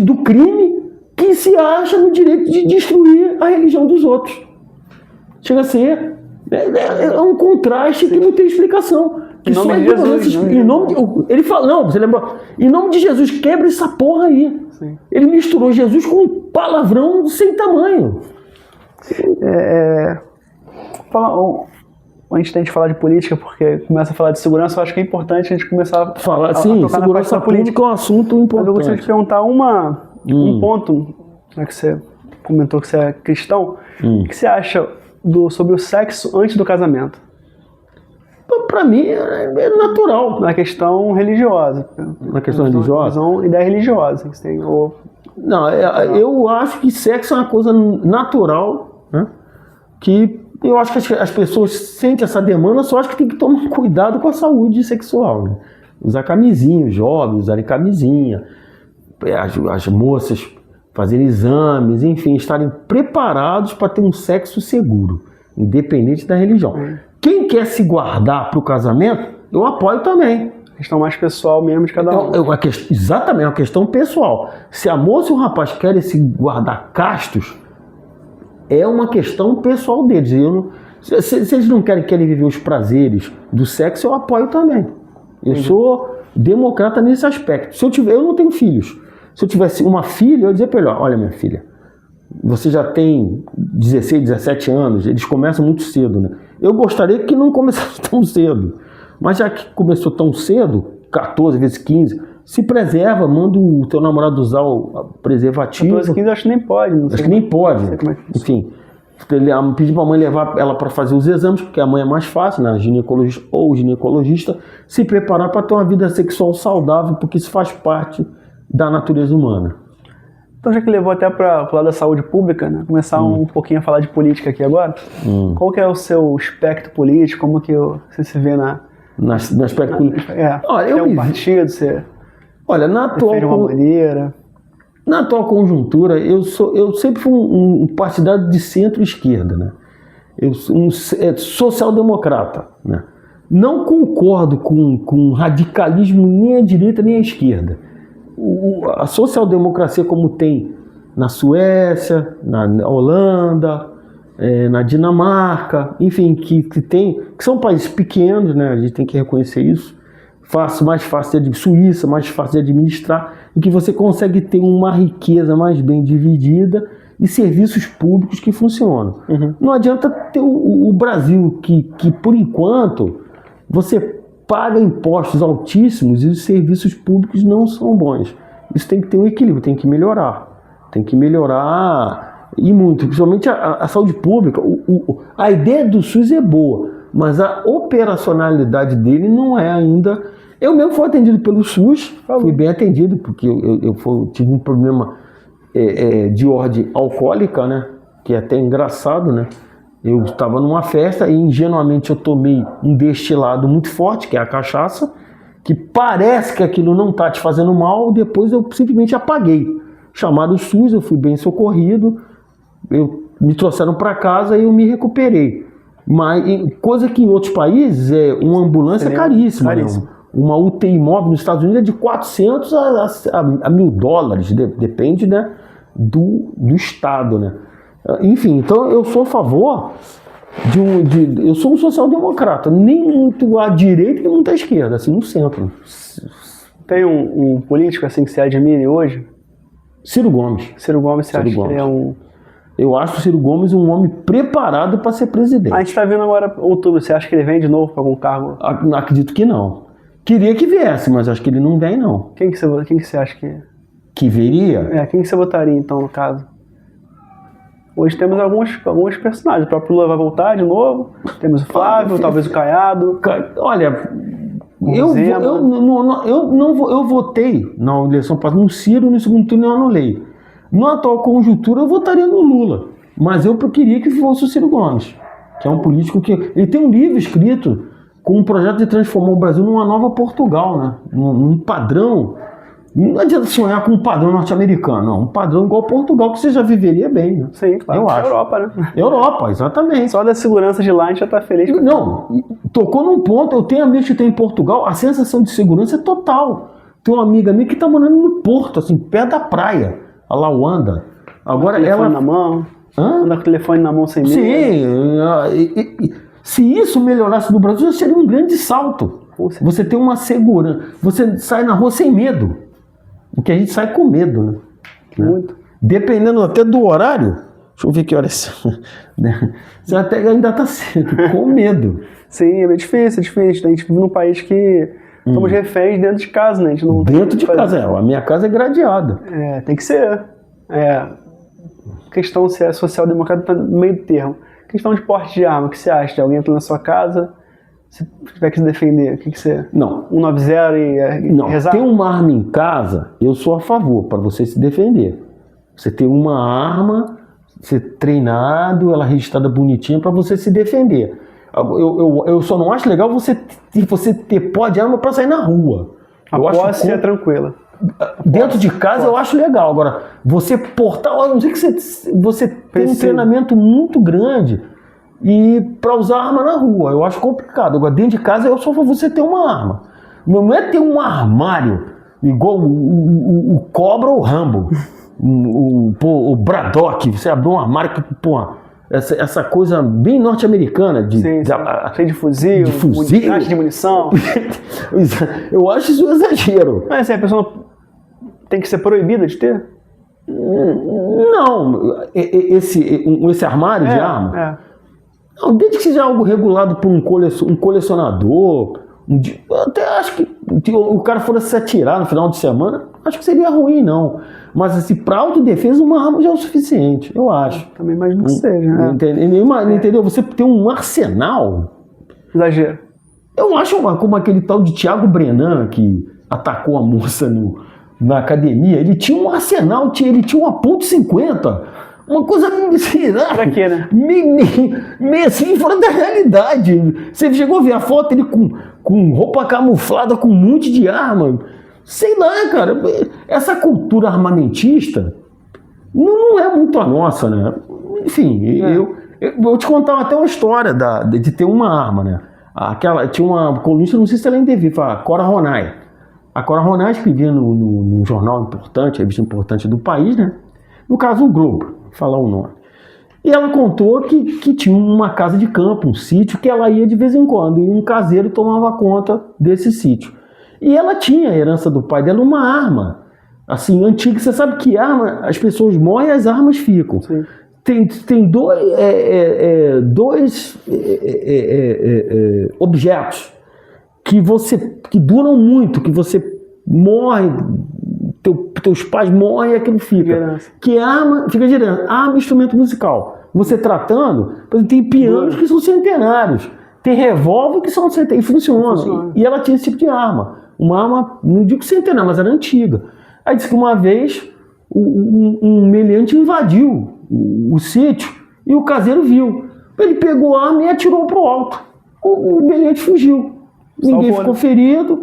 do crime que se acha no direito de destruir a religião dos outros. Chega a ser um contraste que não tem explicação. Que só ignorância. Ele fala, não, você lembrou? Em nome de Jesus, quebra essa porra aí. Sim. Ele misturou Jesus com um palavrão sem tamanho. Antes da gente falar de política, porque começa a falar de segurança, eu acho que é importante a gente começar a falar. Sim, segurança política é um assunto importante. Mas eu gostaria de perguntar um ponto, já que você comentou que você é cristão, o que você acha sobre o sexo antes do casamento? Para mim é natural. Na questão religiosa. Na questão religiosa? Ideia religiosa. Que você tem, Não, eu acho que sexo é uma coisa natural, né? Que eu acho que as pessoas sentem essa demanda, só acho que tem que tomar cuidado com a saúde sexual, né? Usar camisinha, os jovens usarem camisinha, as moças fazerem exames, enfim, estarem preparados para ter um sexo seguro, independente da religião. Quem quer se guardar para o casamento, eu apoio também. Questão mais pessoal mesmo de cada um. Exatamente, é uma questão pessoal. Se a moça e o rapaz querem se guardar castos, é uma questão pessoal deles. Se eles não querem viver os prazeres do sexo, eu apoio também. Eu sou democrata nesse aspecto. Eu não tenho filhos. Se eu tivesse uma filha, eu ia dizer para ele, olha minha filha, você já tem 16, 17 anos, eles começam muito cedo, né? Eu gostaria que não começasse tão cedo, mas já que começou tão cedo, 14 vezes 15, se preserva, manda o teu namorado usar o preservativo. 14, 15 eu acho que nem pode. Não sei Acho que nem pode. Não sei como é que Enfim, pedir pra mãe levar ela para fazer os exames, porque a mãe é mais fácil, né? Ginecologista ou ginecologista, se preparar para ter uma vida sexual saudável, porque isso faz parte da natureza humana. Então, já que levou até para falar da saúde pública, né? Começar um pouquinho a falar de política aqui agora. Qual que é o seu espectro político? Como que você se vê No aspecto político. Olha, tem um partido, você olha, na atual conjuntura, eu sempre fui um partidário de centro-esquerda, né? Eu sou social-democrata, né? Não concordo com radicalismo nem à direita nem à esquerda. A social-democracia como tem na Suécia, na Holanda, na Dinamarca, enfim, que são países pequenos, né? A gente tem que reconhecer isso. Mais fácil de Suíça, mais fácil de administrar, e que você consegue ter uma riqueza mais bem dividida e serviços públicos que funcionam. Não adianta ter o Brasil, que por enquanto você paga impostos altíssimos e os serviços públicos não são bons. Isso tem que ter um equilíbrio, tem que melhorar. Tem que melhorar e muito, principalmente a saúde pública. A ideia do SUS é boa, mas a operacionalidade dele não é ainda. Eu mesmo fui atendido pelo SUS, fui bem atendido, porque eu tive um problema de ordem alcoólica, né? Que é até engraçado, né? Eu estava numa festa e ingenuamente eu tomei um destilado muito forte, que é a cachaça, que parece que aquilo não está te fazendo mal, depois eu simplesmente apaguei. Chamaram o SUS, eu fui bem socorrido, me trouxeram para casa e eu me recuperei. Mas coisa que em outros países uma ambulância é caríssima. Né? Uma UTI móvel nos Estados Unidos é de 400 a $1.000, depende, né, do estado, né? Enfim, então eu sou a favor eu sou um social-democrata, nem muito à direita nem muito à esquerda, assim, no centro. Tem um político assim que você admire hoje? Ciro Gomes. Ciro Gomes, você acha que ele é um... Eu acho o Ciro Gomes um homem preparado para ser presidente. A gente está vendo agora outubro, você acha que ele vem de novo para algum cargo? Acredito que não. Queria que viesse, mas acho que ele não vem, não. Quem que você acha que viria? Quem que você votaria, então, no caso? Hoje temos alguns personagens. O próprio Lula vai voltar de novo. Temos o Flávio, talvez o Caiado. Olha, eu votei na eleição passada no Ciro, no segundo turno eu anulei. Na atual conjuntura eu votaria no Lula. Mas eu queria que fosse o Ciro Gomes, que é um político que... Ele tem um livro escrito com um projeto de transformar o Brasil numa nova Portugal, né? Num padrão... Não adianta sonhar com um padrão norte-americano, não. Um padrão igual Portugal, que você já viveria bem, né? Sim, claro. Eu acho. Europa, né? Europa, exatamente. Só da segurança de lá a gente já tá feliz. Não, tocou num ponto. Eu tenho amigos que tem em Portugal, a sensação de segurança é total. Tem uma amiga minha que tá morando no Porto, assim, perto da praia, a Lauanda. Agora ela... na mão. Anda com o telefone na mão sem medo. Sim, se isso melhorasse no Brasil, seria um grande salto. Você tem uma segurança, você sai na rua sem medo. Porque a gente sai com medo, né? Muito. Dependendo até do horário, deixa eu ver que horas. Você ainda está cedo, com medo. Sim, é difícil. A gente vive num país que somos reféns dentro de casa, né? A gente não dentro de casa, a minha casa é gradeada. Tem que ser. Questão se é social-democrata, tá no meio do termo. Questão de porte de arma, o que você acha? Alguém entra na sua casa, se tiver que se defender, o que você... Não. 190 e não, rezar? Ter uma arma em casa, eu sou a favor, para você se defender. Você ter uma arma, ser treinado, ela registrada bonitinha, para você se defender. Eu só não acho legal você ter pó de arma para sair na rua. A posse é tranquila. Dentro de casa eu acho legal. Agora, você portar... A não ser que você tem um treinamento muito grande e para usar arma na rua. Eu acho complicado. Agora, dentro de casa eu sou a favor de você ter uma arma. Não é ter um armário igual o Cobra ou o Rambo. O Braddock. Você abriu um armário que... Essa coisa bem norte-americana cheio de fuzil, caixa de munição. Eu acho isso um exagero. Mas a pessoa tem que ser proibida de ter? Não, esse armário de arma, não, desde que seja algo regulado por um colecionador Eu até acho que o cara fosse se atirar no final de semana, acho que seria ruim, não. Mas assim, para autodefesa, uma arma já é o suficiente, eu acho. Também imagino que seja, né? Entendeu? Você tem um arsenal. Exagero. Eu acho como aquele tal de Thiago Brenan, que atacou a moça na academia, ele tinha um arsenal, ele tinha uma .50. Uma coisa assim, pra quê, né? Meio assim, fora da realidade. Você chegou a ver a foto ele com roupa camuflada, com um monte de arma. Sei lá, cara. Essa cultura armamentista não é muito a nossa, né? Enfim, eu vou te contar até uma história de ter uma arma, né? Tinha uma colunista, não sei se ela ainda vive, a Cora Ronay. A Cora Ronay escrevia num jornal importante, revista importante do país, né? No caso, o Globo. Falar o nome. E ela contou que tinha uma casa de campo, um sítio, que ela ia de vez em quando, e um caseiro tomava conta desse sítio. E ela tinha a herança do pai dela, uma arma, assim, antiga. Você sabe que arma, as pessoas morrem e as armas ficam. Sim. Tem dois objetos que duram muito, que você morre, teus pais morrem e aquilo fica. Que arma, fica girando. Arma, instrumento musical. Você tratando, por exemplo, tem pianos que são centenários. Tem revólver que são centenários. E funciona. E ela tinha esse tipo de arma. Uma arma, não digo centenária, mas era antiga. Aí disse que uma vez um meliante invadiu o sítio e o caseiro viu. Ele pegou a arma e atirou pro alto. O meliante fugiu. Ninguém ficou ferido.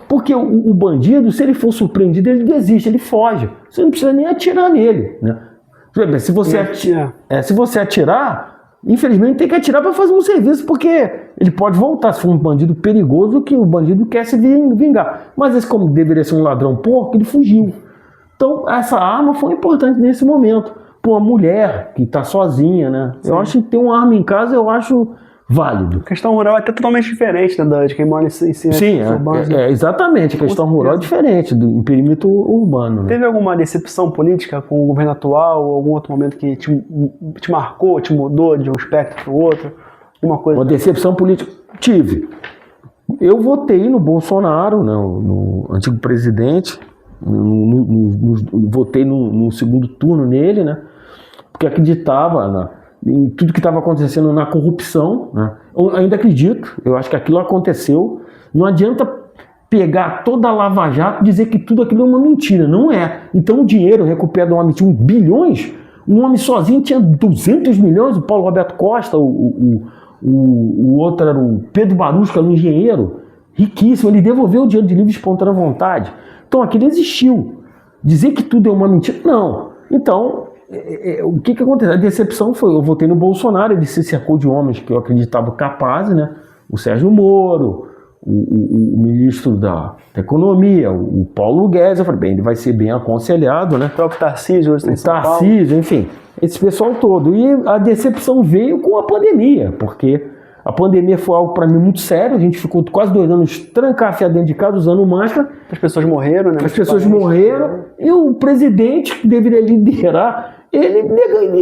Porque o bandido, se ele for surpreendido, ele desiste, ele foge. Você não precisa nem atirar nele, né? Se você atirar, infelizmente tem que atirar para fazer um serviço, porque ele pode voltar. Se for um bandido perigoso, que o bandido quer se vingar. Mas esse, como deveria ser um ladrão porco, ele fugiu. Então essa arma foi importante nesse momento. Para uma mulher que está sozinha, né? Sim. Eu acho que ter uma arma em casa, eu acho válido. A questão rural é até totalmente diferente, né, de quem mora em cidades urbanas. Exatamente. A questão rural é diferente do perímetro urbano. Né? Teve alguma decepção política com o governo atual, ou algum outro momento que te marcou, te mudou de um espectro para o outro? Uma decepção política? Tive. Eu votei no Bolsonaro, no antigo presidente, votei no segundo turno nele, né? Porque acreditava em tudo que estava acontecendo na corrupção, né? Eu ainda acredito, eu acho que aquilo aconteceu. Não adianta pegar toda a Lava Jato e dizer que tudo aquilo é uma mentira, não é. Então o dinheiro recuperado de uma mentira, bilhões, um homem sozinho tinha 200 milhões, o Paulo Roberto Costa, o outro era o Pedro Barus, que era um engenheiro, riquíssimo, ele devolveu o dinheiro de livre e espontânea vontade. Então aquilo existiu. Dizer que tudo é uma mentira, não. Então, o que aconteceu? A decepção foi, eu votei no Bolsonaro, ele se cercou de homens que eu acreditava capazes, né? O Sérgio Moro, o ministro da Economia, o Paulo Guedes. Eu falei, bem, ele vai ser bem aconselhado, né? O próprio Tarcísio, hoje está em São Paulo. Tarcísio, enfim, esse pessoal todo. E a decepção veio com a pandemia, porque a pandemia foi algo para mim muito sério. A gente ficou quase 2 anos trancafiado dentro de casa, usando máscara. As pessoas morreram, né? As pessoas morreram. E o presidente, que deveria liderar, ele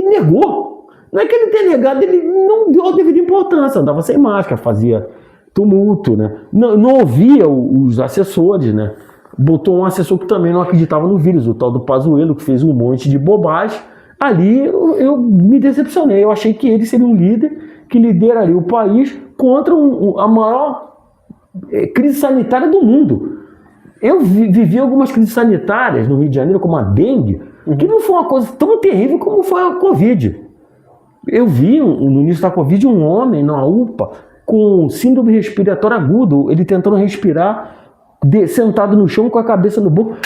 negou. Não é que ele tenha negado, ele não deu a devida importância. Andava sem máscara, fazia tumulto, né? Não ouvia os assessores, né? Botou um assessor que também não acreditava no vírus, o tal do Pazuello, que fez um monte de bobagem. Ali eu me decepcionei. Eu achei que ele seria um líder que lideraria o país contra a maior crise sanitária do mundo. Eu vivi algumas crises sanitárias no Rio de Janeiro, como a dengue, que não foi uma coisa tão terrível como foi a Covid. Eu vi no início da Covid um homem na UPA com síndrome respiratória aguda, ele tentando respirar sentado no chão com a cabeça no bolso.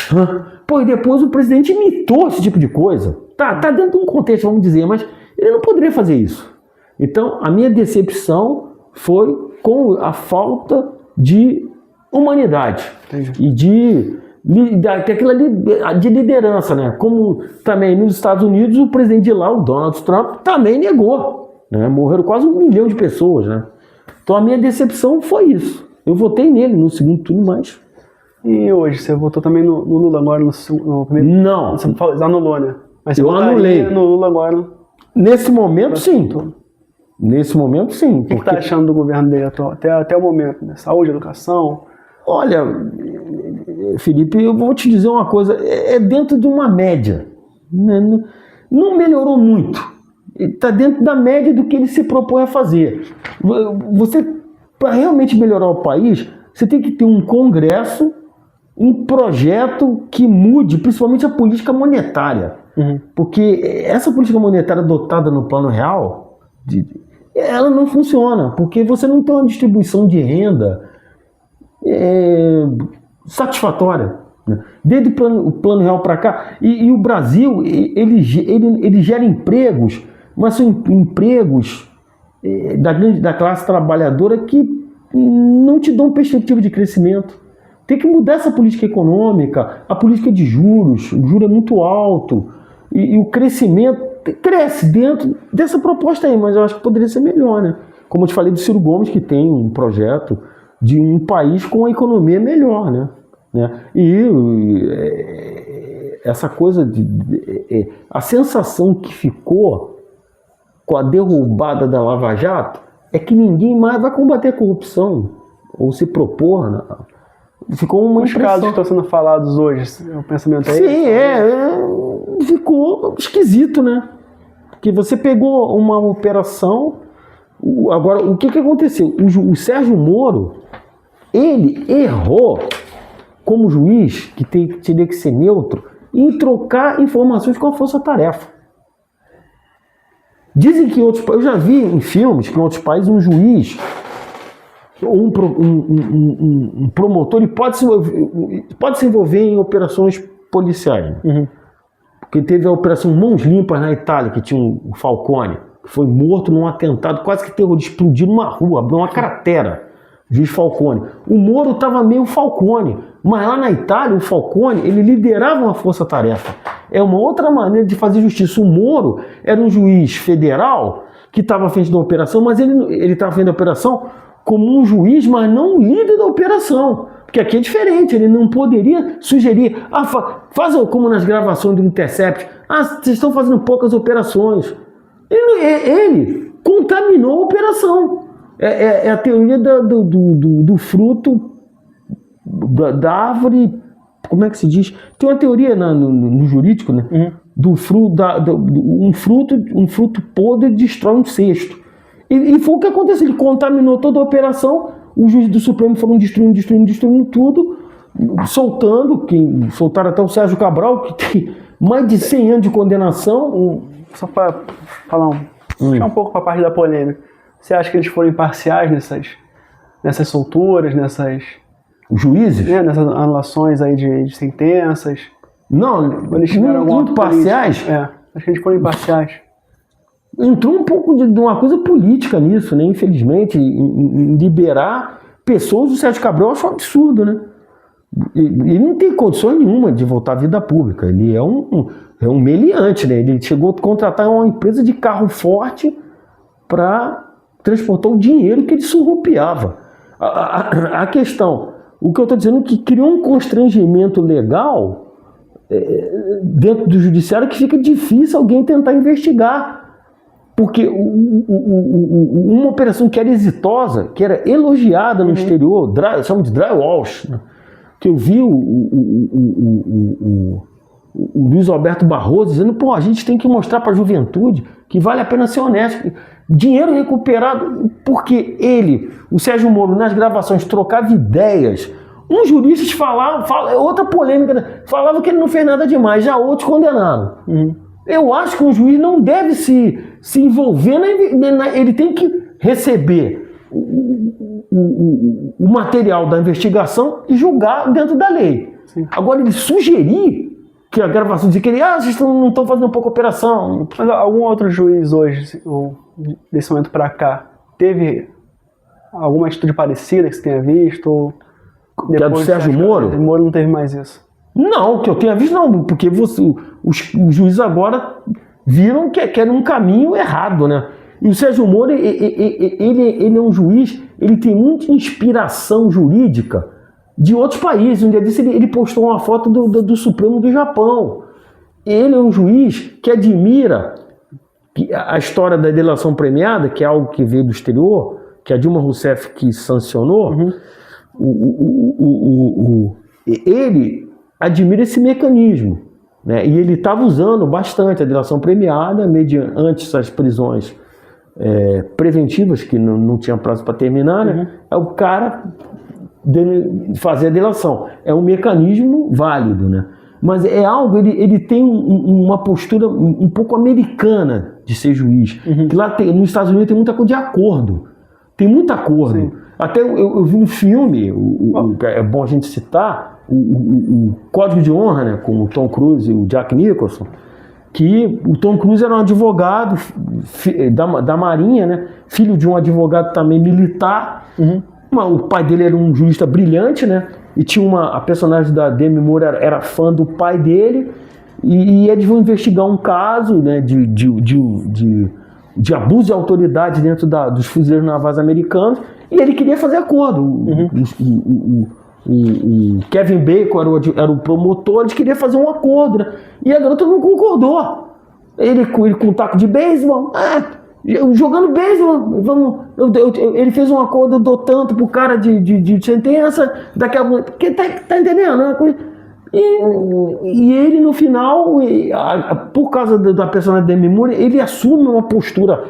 Pô, e depois o presidente imitou esse tipo de coisa. Tá dentro de um contexto, vamos dizer, mas ele não poderia fazer isso. Então, a minha decepção foi com a falta de humanidade. Entendi. E de liderança, né? Como também nos Estados Unidos, o presidente de lá, o Donald Trump, também negou, né? Morreram quase 1 milhão de pessoas, né? Então a minha decepção foi isso. Eu votei nele no segundo turno, mas... E hoje, você votou também no Lula agora no primeiro? Não. Você anulou, né? Mas você eu anulei. No Lula agora? Nesse momento, sim. Nesse momento, sim. O que está achando do governo dele até o momento? Né? Saúde, educação? Olha, Felipe, eu vou te dizer uma coisa. É dentro de uma média. Né? Não melhorou muito. Está dentro da média do que ele se propõe a fazer. Você, para realmente melhorar o país, você tem que ter um congresso, um projeto que mude, principalmente a política monetária. Porque essa política monetária adotada no Plano Real, ela não funciona, porque você não tem uma distribuição de renda satisfatória. Né? Desde o Plano Real para cá, e o Brasil, ele gera empregos, mas são empregos da classe trabalhadora que não te dão perspectiva de crescimento. Tem que mudar essa política econômica, a política de juros, o juro é muito alto, e o crescimento cresce dentro dessa proposta aí, mas eu acho que poderia ser melhor, né? Como eu te falei do Ciro Gomes, que tem um projeto de um país com a economia melhor, né? E essa coisa a sensação que ficou com a derrubada da Lava Jato é que ninguém mais vai combater a corrupção ou se propor, né? Ficou uma Os casos que estão sendo falados hoje, o pensamento aí? Sim, ficou esquisito, né? Porque você pegou uma operação. Agora, o que aconteceu? O Sérgio Moro, ele errou como juiz, que teria que ser neutro, em trocar informações com a força-tarefa. Dizem que eu já vi em filmes que em outros países um juiz ou um promotor ele pode se envolver em operações policiais. Porque teve a operação Mãos Limpas na Itália, que tinha o Falcone, que foi morto num atentado, quase que terrorista, explodiu numa rua, abriu uma cratera. Juiz Falcone. O Moro estava meio Falcone, mas lá na Itália o Falcone ele liderava uma força-tarefa. É uma outra maneira de fazer justiça. O Moro era um juiz federal que estava à frente da operação, mas ele estava à frente da operação como um juiz, mas não um líder da operação. Porque aqui é diferente, ele não poderia sugerir, faz como nas gravações do Intercept, vocês estão fazendo poucas operações. Ele contaminou a operação. É a teoria do fruto da árvore, como é que se diz? Tem uma teoria no jurídico, né? Do fruto, um fruto podre destrói um cesto. E foi o que aconteceu, ele contaminou toda a operação, o juiz do Supremo foram destruindo tudo, soltaram até o Sérgio Cabral, que tem mais de 100 anos de condenação. Só para falar puxar um pouco para a parte da polêmica, você acha que eles foram imparciais nessas solturas, nessas... Juízes? Nessas anulações aí de sentenças? Não, eles tiveram muito parciais? Acho que eles foram imparciais. Entrou um pouco de uma coisa política nisso, né? Infelizmente, em liberar pessoas. O Sérgio Cabral eu acho um absurdo, né? Ele não tem condições nenhuma de voltar à vida pública. Ele é um meliante, né? Ele chegou a contratar uma empresa de carro forte para transportar o dinheiro que ele surrupiava. A questão, o que eu estou dizendo é que criou um constrangimento legal dentro do judiciário que fica difícil alguém tentar investigar. Porque uma operação que era exitosa, que era elogiada no exterior, chama de drywalls, né? Que eu vi o Luiz Alberto Barroso dizendo, a gente tem que mostrar para a juventude que vale a pena ser honesto. Dinheiro recuperado, porque o Sérgio Moro, nas gravações, trocava ideias. Uns juristas falavam, outra polêmica, falavam que ele não fez nada demais, já outros condenaram. Eu acho que um juiz não deve se envolver, ele tem que receber o material da investigação e julgar dentro da lei. Sim. Agora, ele sugerir que a gravação diz que vocês não estão fazendo pouca operação. Mas algum outro juiz hoje, desse momento para cá, teve alguma atitude parecida que você tenha visto? Que é do Sérgio Moro? O Moro não teve mais isso. Não, que eu tenha visto não, porque os juízes agora viram que era um caminho errado, né? E o Sérgio Moro, ele é um juiz, ele tem muita inspiração jurídica de outros países. Um dia desse ele postou uma foto do Supremo do Japão. Ele é um juiz que admira a história da delação premiada, que é algo que veio do exterior, que a Dilma Rousseff que sancionou, ele admira esse mecanismo, né? E ele estava usando bastante a delação premiada mediante essas prisões preventivas, que não tinha prazo para terminar, né? É o cara fazer a delação. É um mecanismo válido, né? Mas é algo, ele tem uma postura um pouco americana de ser juiz. Que lá nos Estados Unidos tem muita coisa de acordo. Tem muito acordo. Sim. Até eu vi um filme, é bom a gente citar, o Código de Honra, né, com o Tom Cruise e o Jack Nicholson, que o Tom Cruise era um advogado da Marinha, né, filho de um advogado também militar. O pai dele era um jurista brilhante, né, e tinha a personagem da Demi Moore era fã do pai dele, e eles vão investigar um caso, né, de abuso de autoridade dentro dos fuzileiros navais americanos, e ele queria fazer acordo. O Kevin Bacon era o promotor, ele queria fazer um acordo, né? E a garota não concordou. Ele com um taco de beisebol, jogando beisebol, ele fez um acordo, eu dou tanto pro cara de sentença, daqui a pouco, tá entendendo, né? E ele no final, por causa da personagem da Demi Moore, ele assume uma postura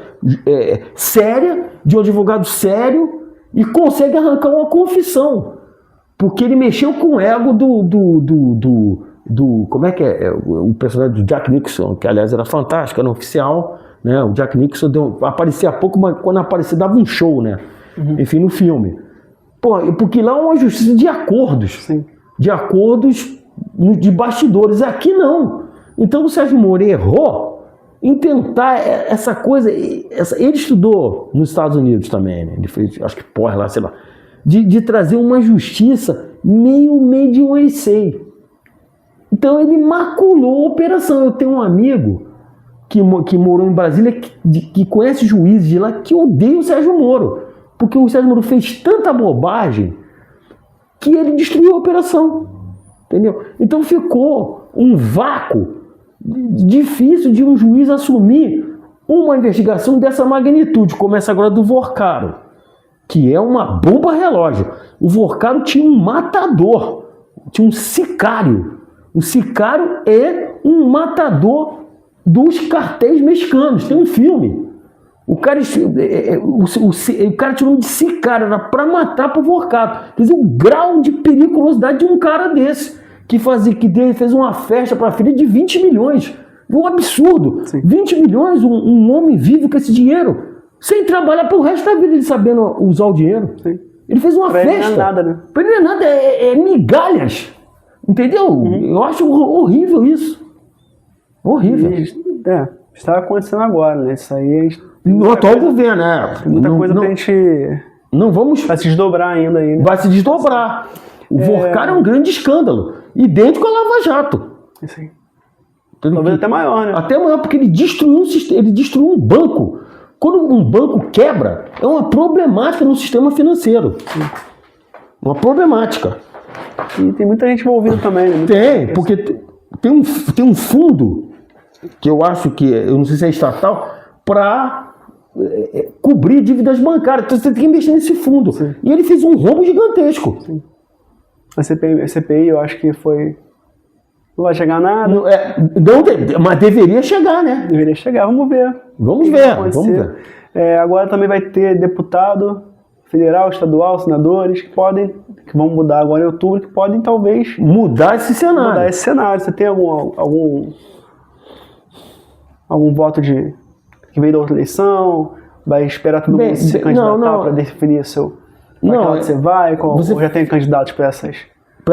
séria, de um advogado sério, e consegue arrancar uma confissão, porque ele mexeu com o ego do como é que é o personagem do Jack Nicholson, que aliás era fantástico, era um oficial, né? O Jack Nicholson aparecia pouco, mas quando aparecia dava um show, né? Enfim, no filme. Porque lá é uma justiça de acordos. Sim. De acordos de bastidores. Aqui não. Então o Sérgio Moro errou em tentar essa coisa. Ele estudou nos Estados Unidos também, né? Ele fez, acho que lá, sei lá. De trazer uma justiça meio made in USA. Então ele maculou a operação. Eu tenho um amigo que morou em Brasília, que conhece juízes de lá, que odeia o Sérgio Moro. Porque o Sérgio Moro fez tanta bobagem que ele destruiu a operação. Entendeu? Então ficou um vácuo difícil de um juiz assumir uma investigação dessa magnitude. Começa agora do Vorcaro, que é uma bomba relógio. O Vorcaro tinha um matador, tinha um sicário. O sicário é um matador dos cartéis mexicanos. Tem um filme. O cara tinha o nome de sicário, era para matar pro Vorcaro. Quer dizer, o grau de periculosidade de um cara desse, que fez uma festa para a filha de 20 milhões. Um absurdo. Sim. 20 milhões, um homem vive com esse dinheiro, sem trabalhar pro resto da vida, ele sabendo usar o dinheiro. Sim. Ele fez uma festa. Ele não é nada, né? Pra ele não é nada, é migalhas. Entendeu? Eu acho horrível isso. Horrível. Está acontecendo agora, né? Isso aí no atual governo, né? Tem muita coisa pra gente. Não vamos. Vai se desdobrar ainda aí, né? Vai se desdobrar. O Vorcaro é um grande escândalo. Idêntico à Lava Jato. Sim. Talvez até maior, né? Até maior, porque ele destruiu um sistema, ele destruiu um banco. Quando um banco quebra, é uma problemática no sistema financeiro. Sim. Uma problemática. E tem muita gente envolvida também, né? Tem, porque tem um fundo, que eu acho que, eu não sei se é estatal, para cobrir dívidas bancárias. Então você tem que investir nesse fundo. Sim. E ele fez um rombo gigantesco. Sim. A CPI, eu acho que foi... Não vai chegar nada. Mas deveria chegar, né? Deveria chegar, vamos ver. Vamos ver. Agora também vai ter deputado federal, estadual, senadores que vão mudar agora em outubro, que podem talvez... Mudar esse cenário. Você tem algum voto que veio da outra eleição? Vai esperar todo mundo se candidatar para definir para que você vai? Ou já tem candidatos para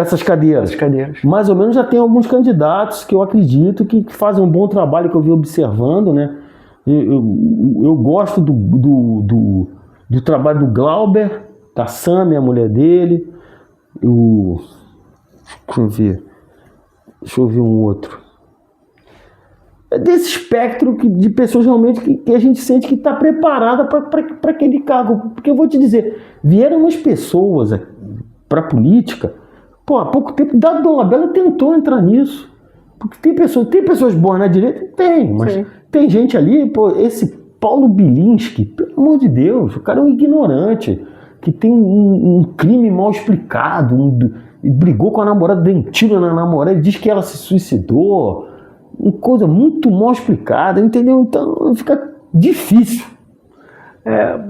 essas cadeiras. Mais ou menos já tem alguns candidatos que eu acredito que fazem um bom trabalho, que eu vi observando, né? Eu gosto do trabalho do Glauber, da Sami, a mulher dele. Deixa eu ver um outro. É desse espectro de pessoas realmente que a gente sente que está preparada para aquele cargo. Porque eu vou te dizer, vieram umas pessoas para a política. Há pouco tempo, Dado Dolabella tentou entrar nisso. Porque tem pessoas boas na direita? Tem, mas Tem gente ali, pô, esse Paulo Bilinski, pelo amor de Deus, o cara é um ignorante, que tem um crime mal explicado, brigou com a namorada, deu um tiro na namorada, diz que ela se suicidou, uma coisa muito mal explicada, entendeu? Então fica difícil.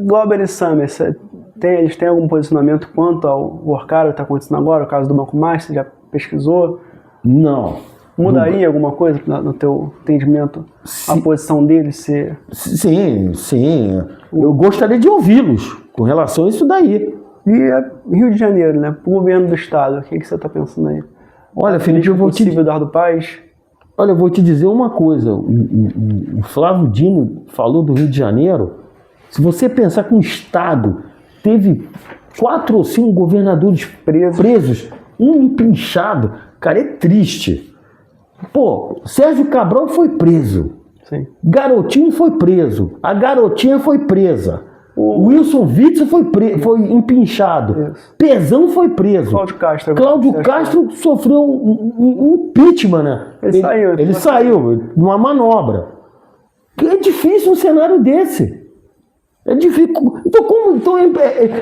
Glauber e Sammer, eles têm algum posicionamento quanto ao workout que está acontecendo agora, o caso do Banco Master, você já pesquisou? Não. Mudaria alguma coisa no teu entendimento? A posição deles ser... Sim. Eu gostaria de ouvi-los com relação a isso daí. E Rio de Janeiro, né? O governo do estado, o que você está pensando aí? Olha, Felipe, eu vou te... Eduardo Paes? Olha, eu vou te dizer uma coisa. O Flávio Dino falou do Rio de Janeiro. Se você pensar que um estado teve 4 ou 5 governadores presos, um empinchado, cara, é triste. Pô, Sérgio Cabral foi preso. Sim. Garotinho foi preso. A garotinha foi presa. O Wilson Witzel foi empinchado. Isso. Pezão foi preso. Cláudio Castro sofreu um impeachment, né? Ele saiu numa manobra. É difícil um cenário desse. É difícil. Então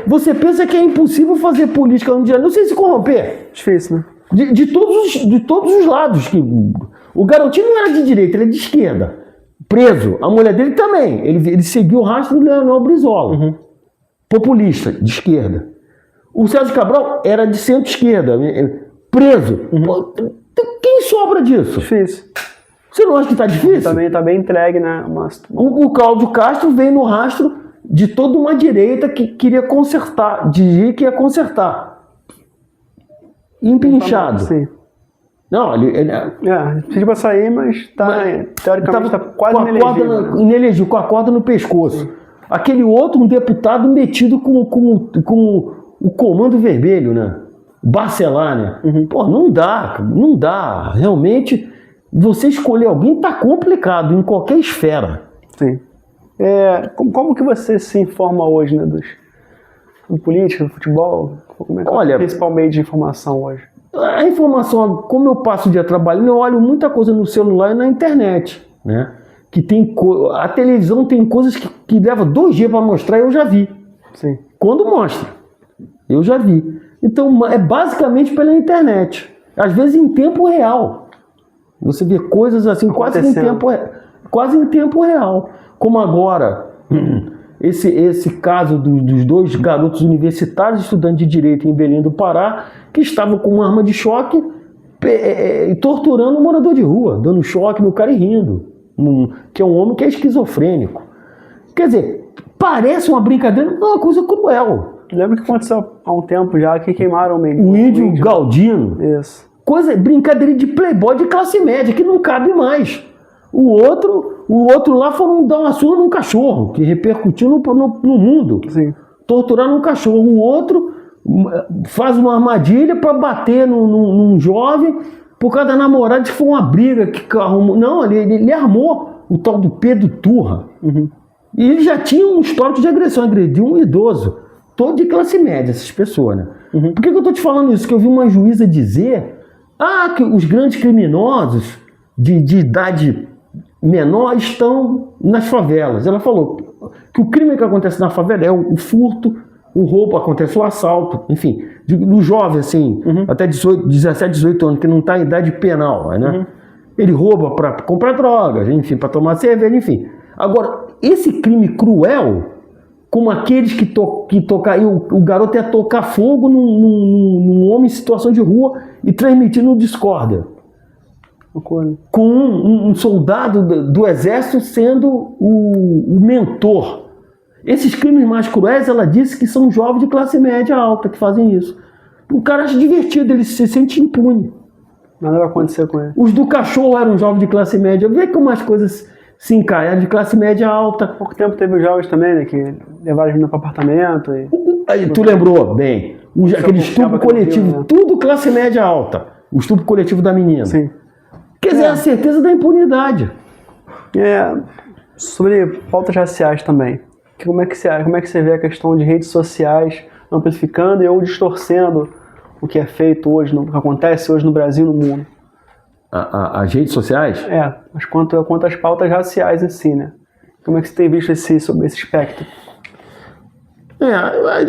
você pensa que é impossível fazer política no dia? Não sei se corromper. Difícil, né? De todos os lados. O garotinho não era de direita, ele é de esquerda. Preso. A mulher dele também. Ele seguiu o rastro do Leonel Brizola. Populista, de esquerda. O Sérgio Cabral era de centro-esquerda. Preso. Pô, quem sobra disso? Difícil. Você não acha que tá difícil? Também tá bem entregue, né? O Cláudio Castro veio no rastro de toda uma direita que queria consertar. Dizia que ia consertar. Empinchado. Sim. Não, ele pediu pra sair, mas teoricamente tá quase inelegível, com a corda no pescoço. Sim. Aquele outro, um deputado metido com o Comando Vermelho, né? Barcelar, né? Pô, não dá. Realmente, você escolher alguém tá complicado em qualquer esfera. Sim. Como que você se informa hoje, né? Do política, do futebol? Como é que é o principal meio de informação hoje? A informação, como eu passo o dia trabalhando, eu olho muita coisa no celular e na internet, né? A televisão tem coisas que leva 2 dias para mostrar e eu já vi. Sim. Quando mostra, eu já vi. Então, é basicamente pela internet. Às vezes em tempo real. Você vê coisas assim quase em tempo real. Como agora, esse caso dos 2 garotos universitários estudantes de Direito em Belém do Pará, que estavam com uma arma de choque torturando um morador de rua, dando choque no cara e rindo, que é um homem que é esquizofrênico. Quer dizer, parece uma brincadeira, mas é uma coisa cruel. Lembra que aconteceu há um tempo já, que queimaram o índio Galdino. Isso. Brincadeira de playboy de classe média, que não cabe mais. O outro lá foram dar uma surra num cachorro, que repercutiu no mundo. Sim. Torturaram um cachorro. O outro faz uma armadilha para bater num jovem por causa da namorada, que foi uma briga que arrumou. Não, ele armou o tal do Pedro Turra. E ele já tinha um histórico de agressão, agrediu um idoso. Todo de classe média, essas pessoas, né? Por que eu tô te falando isso? Que eu vi uma juíza dizer que os grandes criminosos de idade menor estão nas favelas. Ela falou que o crime que acontece na favela é o furto, o roubo, acontece o assalto, enfim, no jovem, assim, até 17, 18 anos, que não está em idade penal, né? Ele rouba para comprar drogas, enfim, para tomar cerveja, enfim. Agora, esse crime cruel, como aqueles que o garoto ia tocar fogo num homem em situação de rua e transmitir no Discord. Com um soldado do exército sendo o mentor. Esses crimes mais cruéis, ela disse que são jovens de classe média alta que fazem isso. O cara acha divertido, ele se sente impune. Nada vai acontecer com ele. Os do cachorro eram jovens de classe média. Vê como as coisas se encaem, eram de classe média alta. Há pouco tempo teve os jovens também, né, que levaram as meninas para apartamento. Tu lembrou, bem, aquele estupro coletivo, né? Tudo classe média alta. O estupro coletivo da menina. Sim. Quer dizer, a certeza da impunidade. Sobre pautas raciais também. Como é que você vê a questão de redes sociais amplificando ou distorcendo o que é feito hoje, o que acontece hoje no Brasil e no mundo? As redes sociais? Mas quanto às pautas raciais em si, né? Como é que você tem visto sobre esse espectro?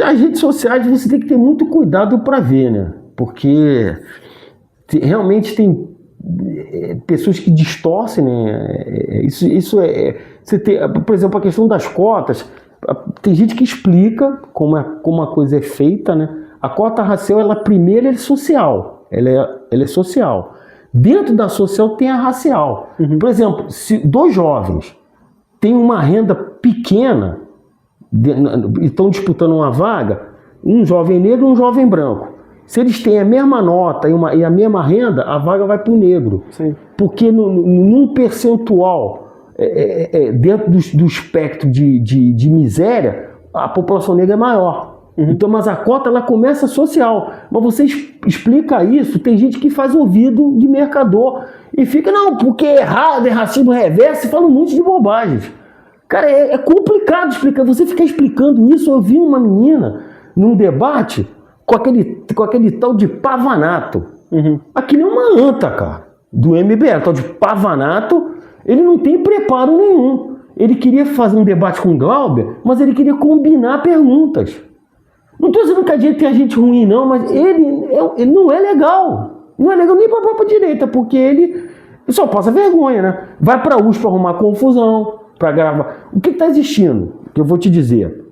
As redes sociais você tem que ter muito cuidado para ver, né? Porque realmente tem pessoas que distorcem, né? Isso é... Você tem, por exemplo, a questão das cotas, tem gente que explica como a coisa é feita, né? A cota racial, ela primeiro é social, ela é social. Dentro da social tem a racial. Uhum. Por exemplo, se 2 jovens têm uma renda pequena e estão disputando uma vaga, um jovem negro e um jovem branco. Se eles têm a mesma nota e a mesma renda, a vaga vai para o negro. Sim. Porque num percentual dentro do espectro de miséria, a população negra é maior. Uhum. Então, mas a cota ela começa social. Mas você explica isso, tem gente que faz ouvido de mercador e fica, não, porque é errado, é racismo reverso, e fala um monte de bobagens. Cara, é complicado explicar. Você ficar explicando isso. Eu vi uma menina num debate com aquele tal de Pavanato. Uhum. Aquilo é uma anta, cara, do MBL, tal de Pavanato. Ele não tem preparo nenhum. Ele queria fazer um debate com o Glauber, mas ele queria combinar perguntas. Não estou dizendo que a gente tem gente ruim, não, mas ele não é legal. Não é legal nem para a própria direita, porque ele só passa vergonha, né? Vai para a USP para arrumar confusão, para gravar. O que está existindo? Que eu vou te dizer.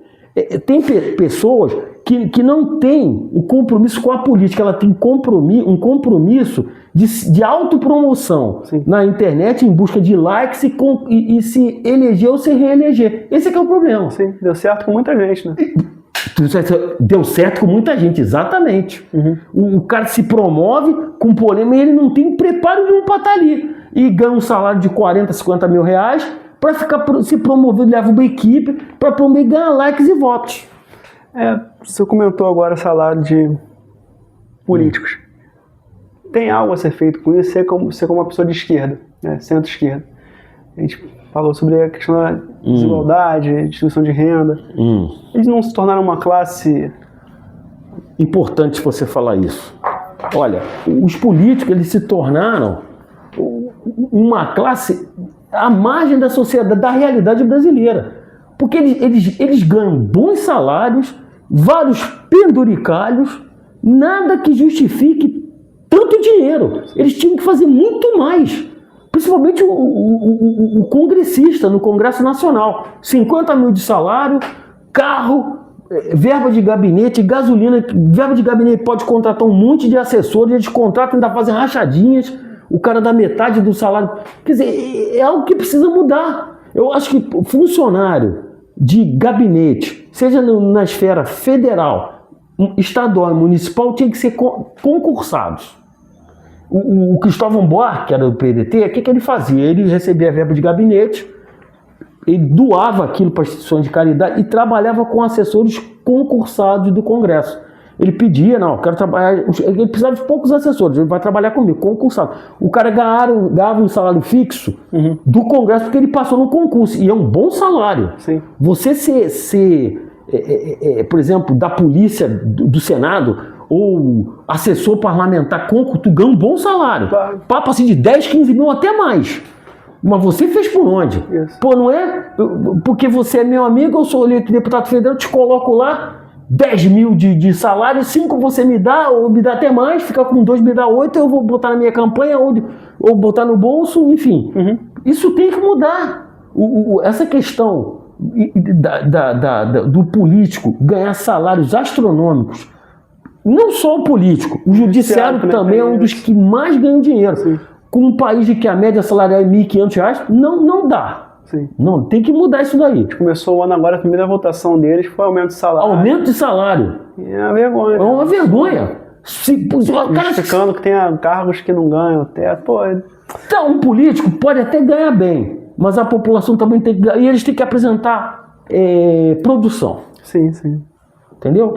Tem pessoas que não têm um compromisso com a política, ela tem um compromisso de autopromoção. Sim. Na internet em busca de likes e se eleger ou se reeleger. Esse é que é o problema. Sim, deu certo com muita gente, né? Deu certo com muita gente, exatamente. Uhum. O cara se promove com polêmica e ele não tem preparo nenhum para estar ali. E ganha um salário de 40, 50 mil reais para ficar se promovendo, leva uma equipe para promover, ganhar likes e votos. Você comentou agora salário de políticos. Tem algo a ser feito com isso? Você como uma pessoa de esquerda, né? Centro-esquerda. A gente falou sobre a questão da desigualdade, distribuição de renda. Eles não se tornaram uma classe... Importante você falar isso. Olha, os políticos eles se tornaram uma classe à margem da sociedade, da realidade brasileira. Porque eles ganham bons salários, vários penduricalhos, nada que justifique tanto dinheiro. Eles tinham que fazer muito mais. Principalmente o congressista no Congresso Nacional. 50 mil de salário, carro, verba de gabinete, gasolina. Verba de gabinete pode contratar um monte de assessores, eles contratam, ainda fazem rachadinhas, o cara dá metade do salário. Quer dizer, é algo que precisa mudar. Eu acho que funcionário de gabinete, seja na esfera federal, estadual e municipal, tinha que ser concursados. O Cristóvão Buarque, que era do PDT, o que ele fazia? Ele recebia a verba de gabinete, ele doava aquilo para instituições de caridade e trabalhava com assessores concursados do Congresso. Ele pedia, não, eu quero trabalhar, ele precisava de poucos assessores, ele vai trabalhar comigo, concursado. O cara ganhava um salário fixo do Congresso porque ele passou no concurso, e é um bom salário. Sim. Você ser por exemplo, da polícia, do Senado, ou assessor parlamentar, tu ganha um bom salário. Claro. Papo assim de 10, 15 mil, até mais. Mas você fez por onde? Isso. Pô, não é porque você é meu amigo, eu sou eleito deputado federal, eu te coloco lá 10 mil de salário, 5 você me dá, ou me dá até mais, fica com 2 me dá 8, eu vou botar na minha campanha, ou botar no bolso, enfim. Isso tem que mudar. Essa questão do político ganhar salários astronômicos, não só o político, o judiciário também é um dos que mais ganham dinheiro. Sim. Com um país de que a média salarial é R$ 1.500, não dá. Sim. Não, tem que mudar isso daí. A gente começou o ano agora, a primeira votação deles foi aumento de salário. Aumento de salário. É uma vergonha. É uma vergonha. Justificando que tem cargos que não ganham até, pô... Então, um político pode até ganhar bem, mas a população também tem que ganhar, e eles têm que apresentar produção. Sim, sim. Entendeu?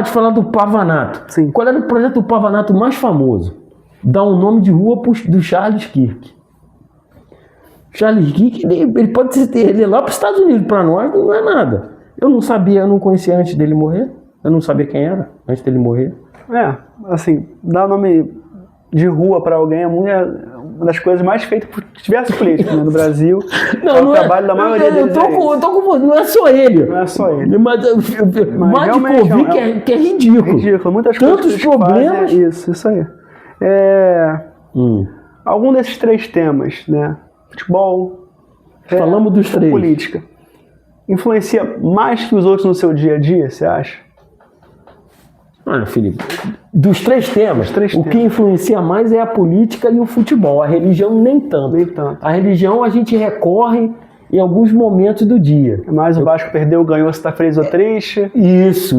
De falar do Pavanato. Sim. Qual era o projeto do Pavanato mais famoso? Dar um nome de rua do Charles Kirk. Charles Kirk, ele pode ser ele é lá para os Estados Unidos, para nós não é nada. Eu não sabia, eu não conhecia antes dele morrer. Eu não sabia quem era antes dele morrer. Assim, dar nome de rua para alguém é uma das coisas mais feitas por diversos políticos, né, no Brasil. Não o é. trabalho da maioria deles Eu tô com você, não é só ele. Não é só ele. Mas mais de realmente convir que é ridículo. Ridículo. Muitas Tantos coisas que eles problemas. fazem é isso aí. Algum desses 3 temas, né? Futebol, Falamos dos 3. política. Influencia mais que os outros no seu dia a dia, você acha? Olha, Felipe, dos 3 temas, o que influencia mais é a política e o futebol. A religião nem tanto. Nem tanto. A religião a gente recorre em alguns momentos do dia. É mais o Vasco perdeu, ganhou, você tá feliz ou triste? Isso.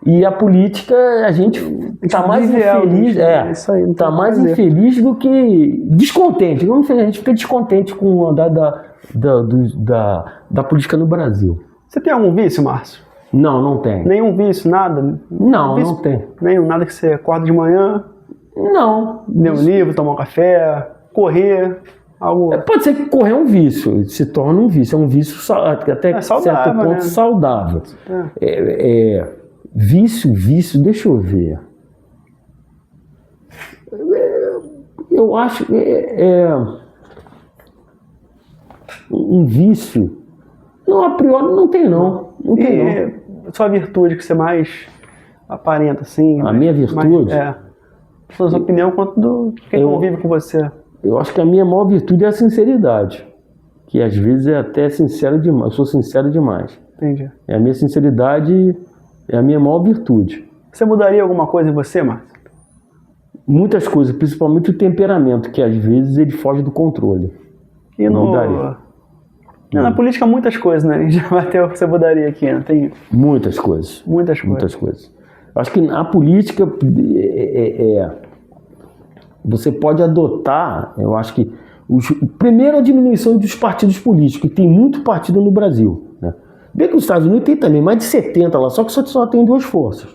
E a política, a gente tá mais infeliz, isso aí, não tá tem mais o que fazer. infeliz do que descontente. A gente fica descontente com o andar da política no Brasil. Você tem algum vício, Márcio? Não tem. Nenhum vício, nada? Não tem. Nenhum, nada que você acorda de manhã, Não. ler um livro, tomar um café, correr, algo... Pode ser que correr é um vício, se torna um vício. É um vício até saudável, certo ponto né? saudável. Vício, deixa eu ver. Eu acho um vício. Não, a priori não tem não. Não tem não. Sua virtude que você mais aparenta, assim? A minha virtude? Sua opinião quanto do quem convive com você. Eu acho que a minha maior virtude é a sinceridade. Que às vezes é até sincera demais. Eu sou sincero demais. Entendi. A minha sinceridade é a minha maior virtude. Você mudaria alguma coisa em você, Márcio? Muitas coisas, principalmente o temperamento, que às vezes ele foge do controle. E Mudaria. Na política, muitas coisas, né? A gente já bateu, você mudaria aqui, não tem? Muitas coisas. Muitas coisas. Acho que a política você pode adotar, eu acho que primeiro a diminuição dos partidos políticos, que tem muito partido no Brasil, né? Bem que nos Estados Unidos tem também mais de 70 lá, só que só tem 2 forças.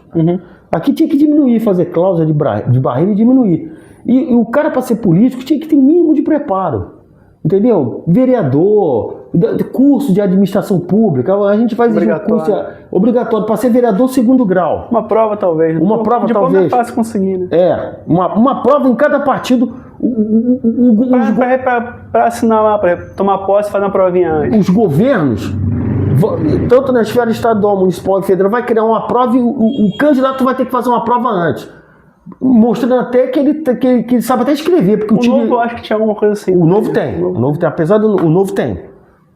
Aqui tinha que diminuir, fazer cláusula de barreira e diminuir. E o cara, para ser político, tinha que ter um mínimo de preparo. Entendeu? Vereador, curso de administração pública, a gente faz um curso obrigatório para ser vereador 2º grau. Uma prova, talvez. Uma prova, talvez. É fácil conseguir, né? Uma prova em cada partido. Para assinar lá, para tomar posse e fazer uma provinha antes. Os governos, tanto na esfera estadual, municipal e federal, vai criar uma prova e o candidato vai ter que fazer uma prova antes. Mostrando até que ele sabe até escrever. Porque Novo eu acho que tinha alguma coisa assim. O Novo tem. Apesar do o Novo tem.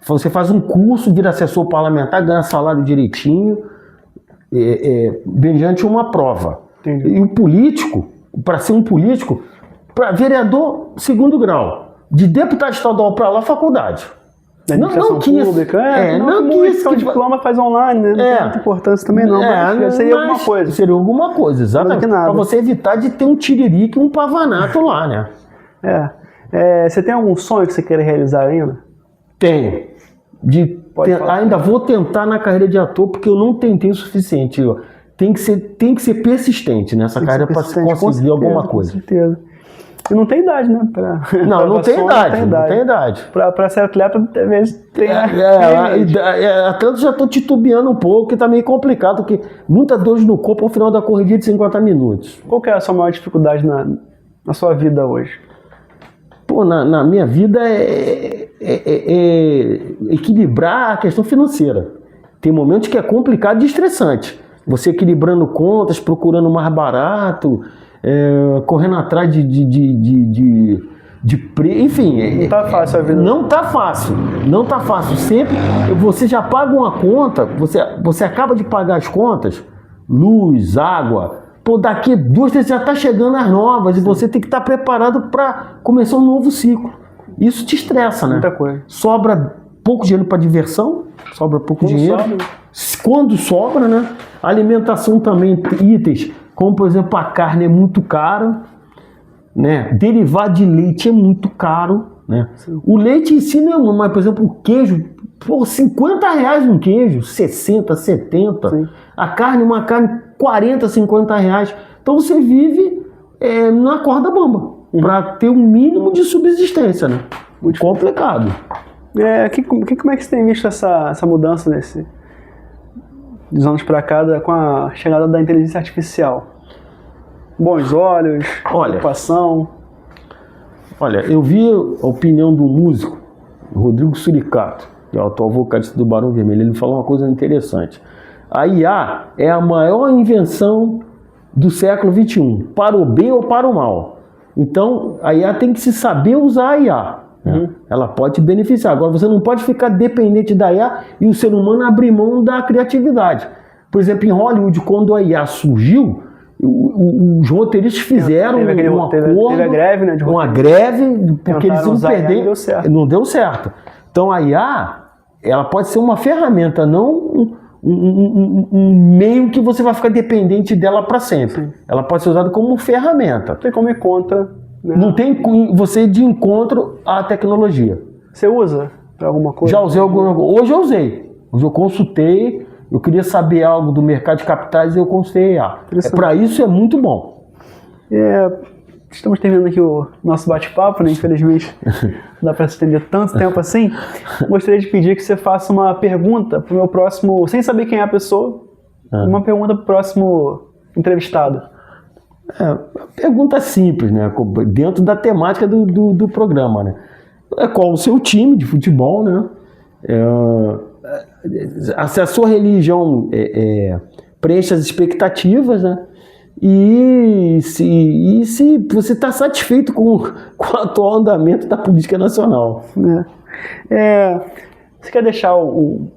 Você faz um curso, vira assessor parlamentar, ganha salário direitinho, mediante uma prova. Entendi. E o político, para ser um político, para vereador 2º grau, de deputado estadual para lá, faculdade. Administração pública, o diploma faz online, né? Não tem muita importância também não, mas seria alguma coisa. Seria alguma coisa, exatamente. Para você evitar de ter um tiririca e um pavanato lá, né? Você tem algum sonho que você queira realizar ainda? Tenho. Ainda vou tentar na carreira de ator, porque eu não tentei o suficiente. Tem que ser persistente nessa carreira para conseguir alguma coisa. Com certeza. E não tem idade, né? Não tem idade. Para ser atleta, às vezes tem. Atletas já estão titubeando um pouco, que tá meio complicado, porque muitas dores no corpo ao final da corrida de 50 minutos. Qual que é a sua maior dificuldade na sua vida hoje? Na minha vida é equilibrar a questão financeira. Tem momentos que é complicado e estressante. Você equilibrando contas, procurando mais barato, correndo atrás enfim. Não tá fácil a vida. Não tá fácil. Sempre você já paga uma conta, você acaba de pagar as contas, luz, água. Daqui 2, 3 já tá chegando as novas. Sim. E você tem que estar preparado para começar um novo ciclo. Isso te estressa, né? Muita coisa. Sobra pouco dinheiro para diversão, sobra pouco dinheiro. Quando sobra, né? Alimentação também, itens, como por exemplo a carne é muito cara, né? Derivado de leite é muito caro, né? O leite em si não, mas por exemplo o queijo, R$50 um queijo, 60, 70. Sim. Uma carne 40, 50 reais. Então você vive na corda bamba, para ter um mínimo de subsistência, né? Muito complicado. Como é que você tem visto essa mudança dos anos para cá com a chegada da inteligência artificial? bons olhos, Olha. preocupação. Olha, eu vi a opinião do músico Rodrigo Suricato, que é o atual vocalista do Barão Vermelho. Ele falou uma coisa interessante. A IA é a maior invenção do século XXI, para o bem ou para o mal. Então, a IA tem que se saber usar a IA. Né? Ela pode te beneficiar. Agora, você não pode ficar dependente da IA e o ser humano abrir mão da criatividade. Por exemplo, em Hollywood, quando a IA surgiu, os roteiristas fizeram teve a greve, né, uma greve, porque eles iam perder. Não deu certo. Então, a IA, ela pode ser uma ferramenta, não um meio que você vai ficar dependente dela para sempre. Sim. Ela pode ser usada como ferramenta. Não tem como ir contra. Né? Não tem você de encontro à tecnologia. Você usa para alguma coisa? Já usei alguma coisa. Hoje eu usei. Hoje eu consultei, eu queria saber algo do mercado de capitais e eu consultei a IA. Para isso é muito bom. Estamos terminando aqui o nosso bate-papo, né? Infelizmente não dá para se estender tanto tempo assim. Gostaria de pedir que você faça uma pergunta para o meu próximo, sem saber quem é a pessoa, uma pergunta para o próximo entrevistado. Pergunta simples, né? Dentro da temática do programa, né? Qual o seu time de futebol, né? Se a sua religião preenche as expectativas, né? E se você está satisfeito com o atual andamento da política nacional. Você quer deixar o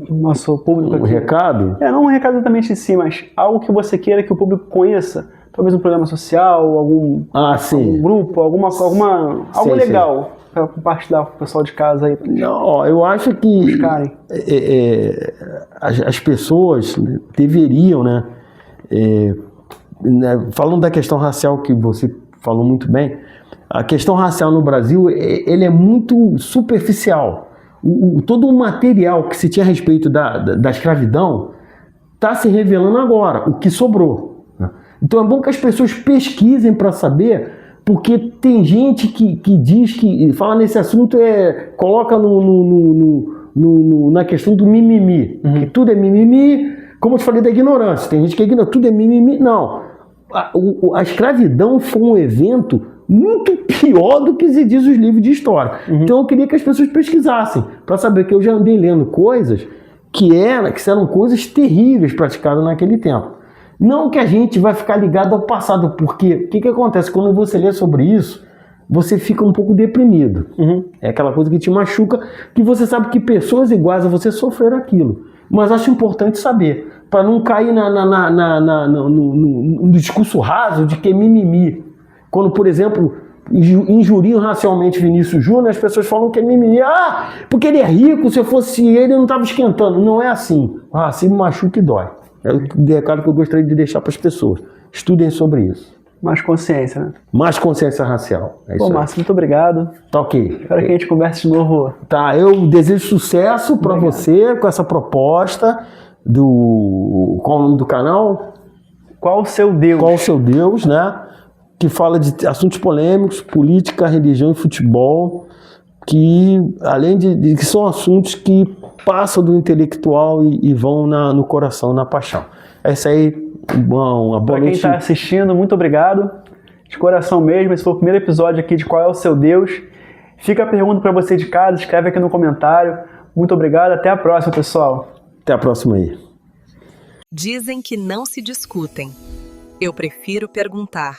nosso público aqui? Um recado? Não um recado exatamente em si, mas algo que você queira que o público conheça. Talvez um programa social, algum grupo, algo legal para compartilhar com o pessoal de casa aí. Não, eu acho que as pessoas deveriam, né? Falando da questão racial que você falou muito bem, a questão racial no Brasil ele é muito superficial. Todo o material que se tinha a respeito da escravidão está se revelando agora, o que sobrou. Então é bom que as pessoas pesquisem para saber, porque tem gente que diz que fala nesse assunto, coloca na questão do mimimi, que tudo é mimimi, como eu te falei da ignorância. Tem gente que ignora, tudo é mimimi. Não. A escravidão foi um evento muito pior do que se diz os livros de história. Então eu queria que as pessoas pesquisassem, para saber que eu já andei lendo coisas que eram coisas terríveis praticadas naquele tempo. Não que a gente vai ficar ligado ao passado, porque o que acontece? Quando você lê sobre isso, você fica um pouco deprimido. É aquela coisa que te machuca, que você sabe que pessoas iguais a você sofreram aquilo. Mas acho importante saber, para não cair no discurso raso de que é mimimi. Quando, por exemplo, injuriam racialmente Vinícius Júnior, as pessoas falam que é mimimi. Porque ele é rico, se eu fosse ele não estava esquentando. Não é assim. O racismo machuca e dói. É o recado que eu gostaria de deixar para as pessoas. Estudem sobre isso. Mais consciência, né? Mais consciência racial. Bom, Márcio, muito obrigado. Tá ok. Espero que a gente converse de novo. Tá, eu desejo sucesso para você com essa proposta Qual o nome do canal? Qual o seu Deus? Qual o seu Deus, né? Que fala de assuntos polêmicos, política, religião e futebol, que além de que são assuntos que passam do intelectual e vão no coração, na paixão. É isso aí. Uma boa noite. Para quem está assistindo, muito obrigado. De coração mesmo, esse foi o primeiro episódio aqui de Qual é o Seu Deus. Fica a pergunta para você de casa, escreve aqui no comentário. Muito obrigado, até a próxima, pessoal. Até a próxima aí. Dizem que não se discutem. Eu prefiro perguntar.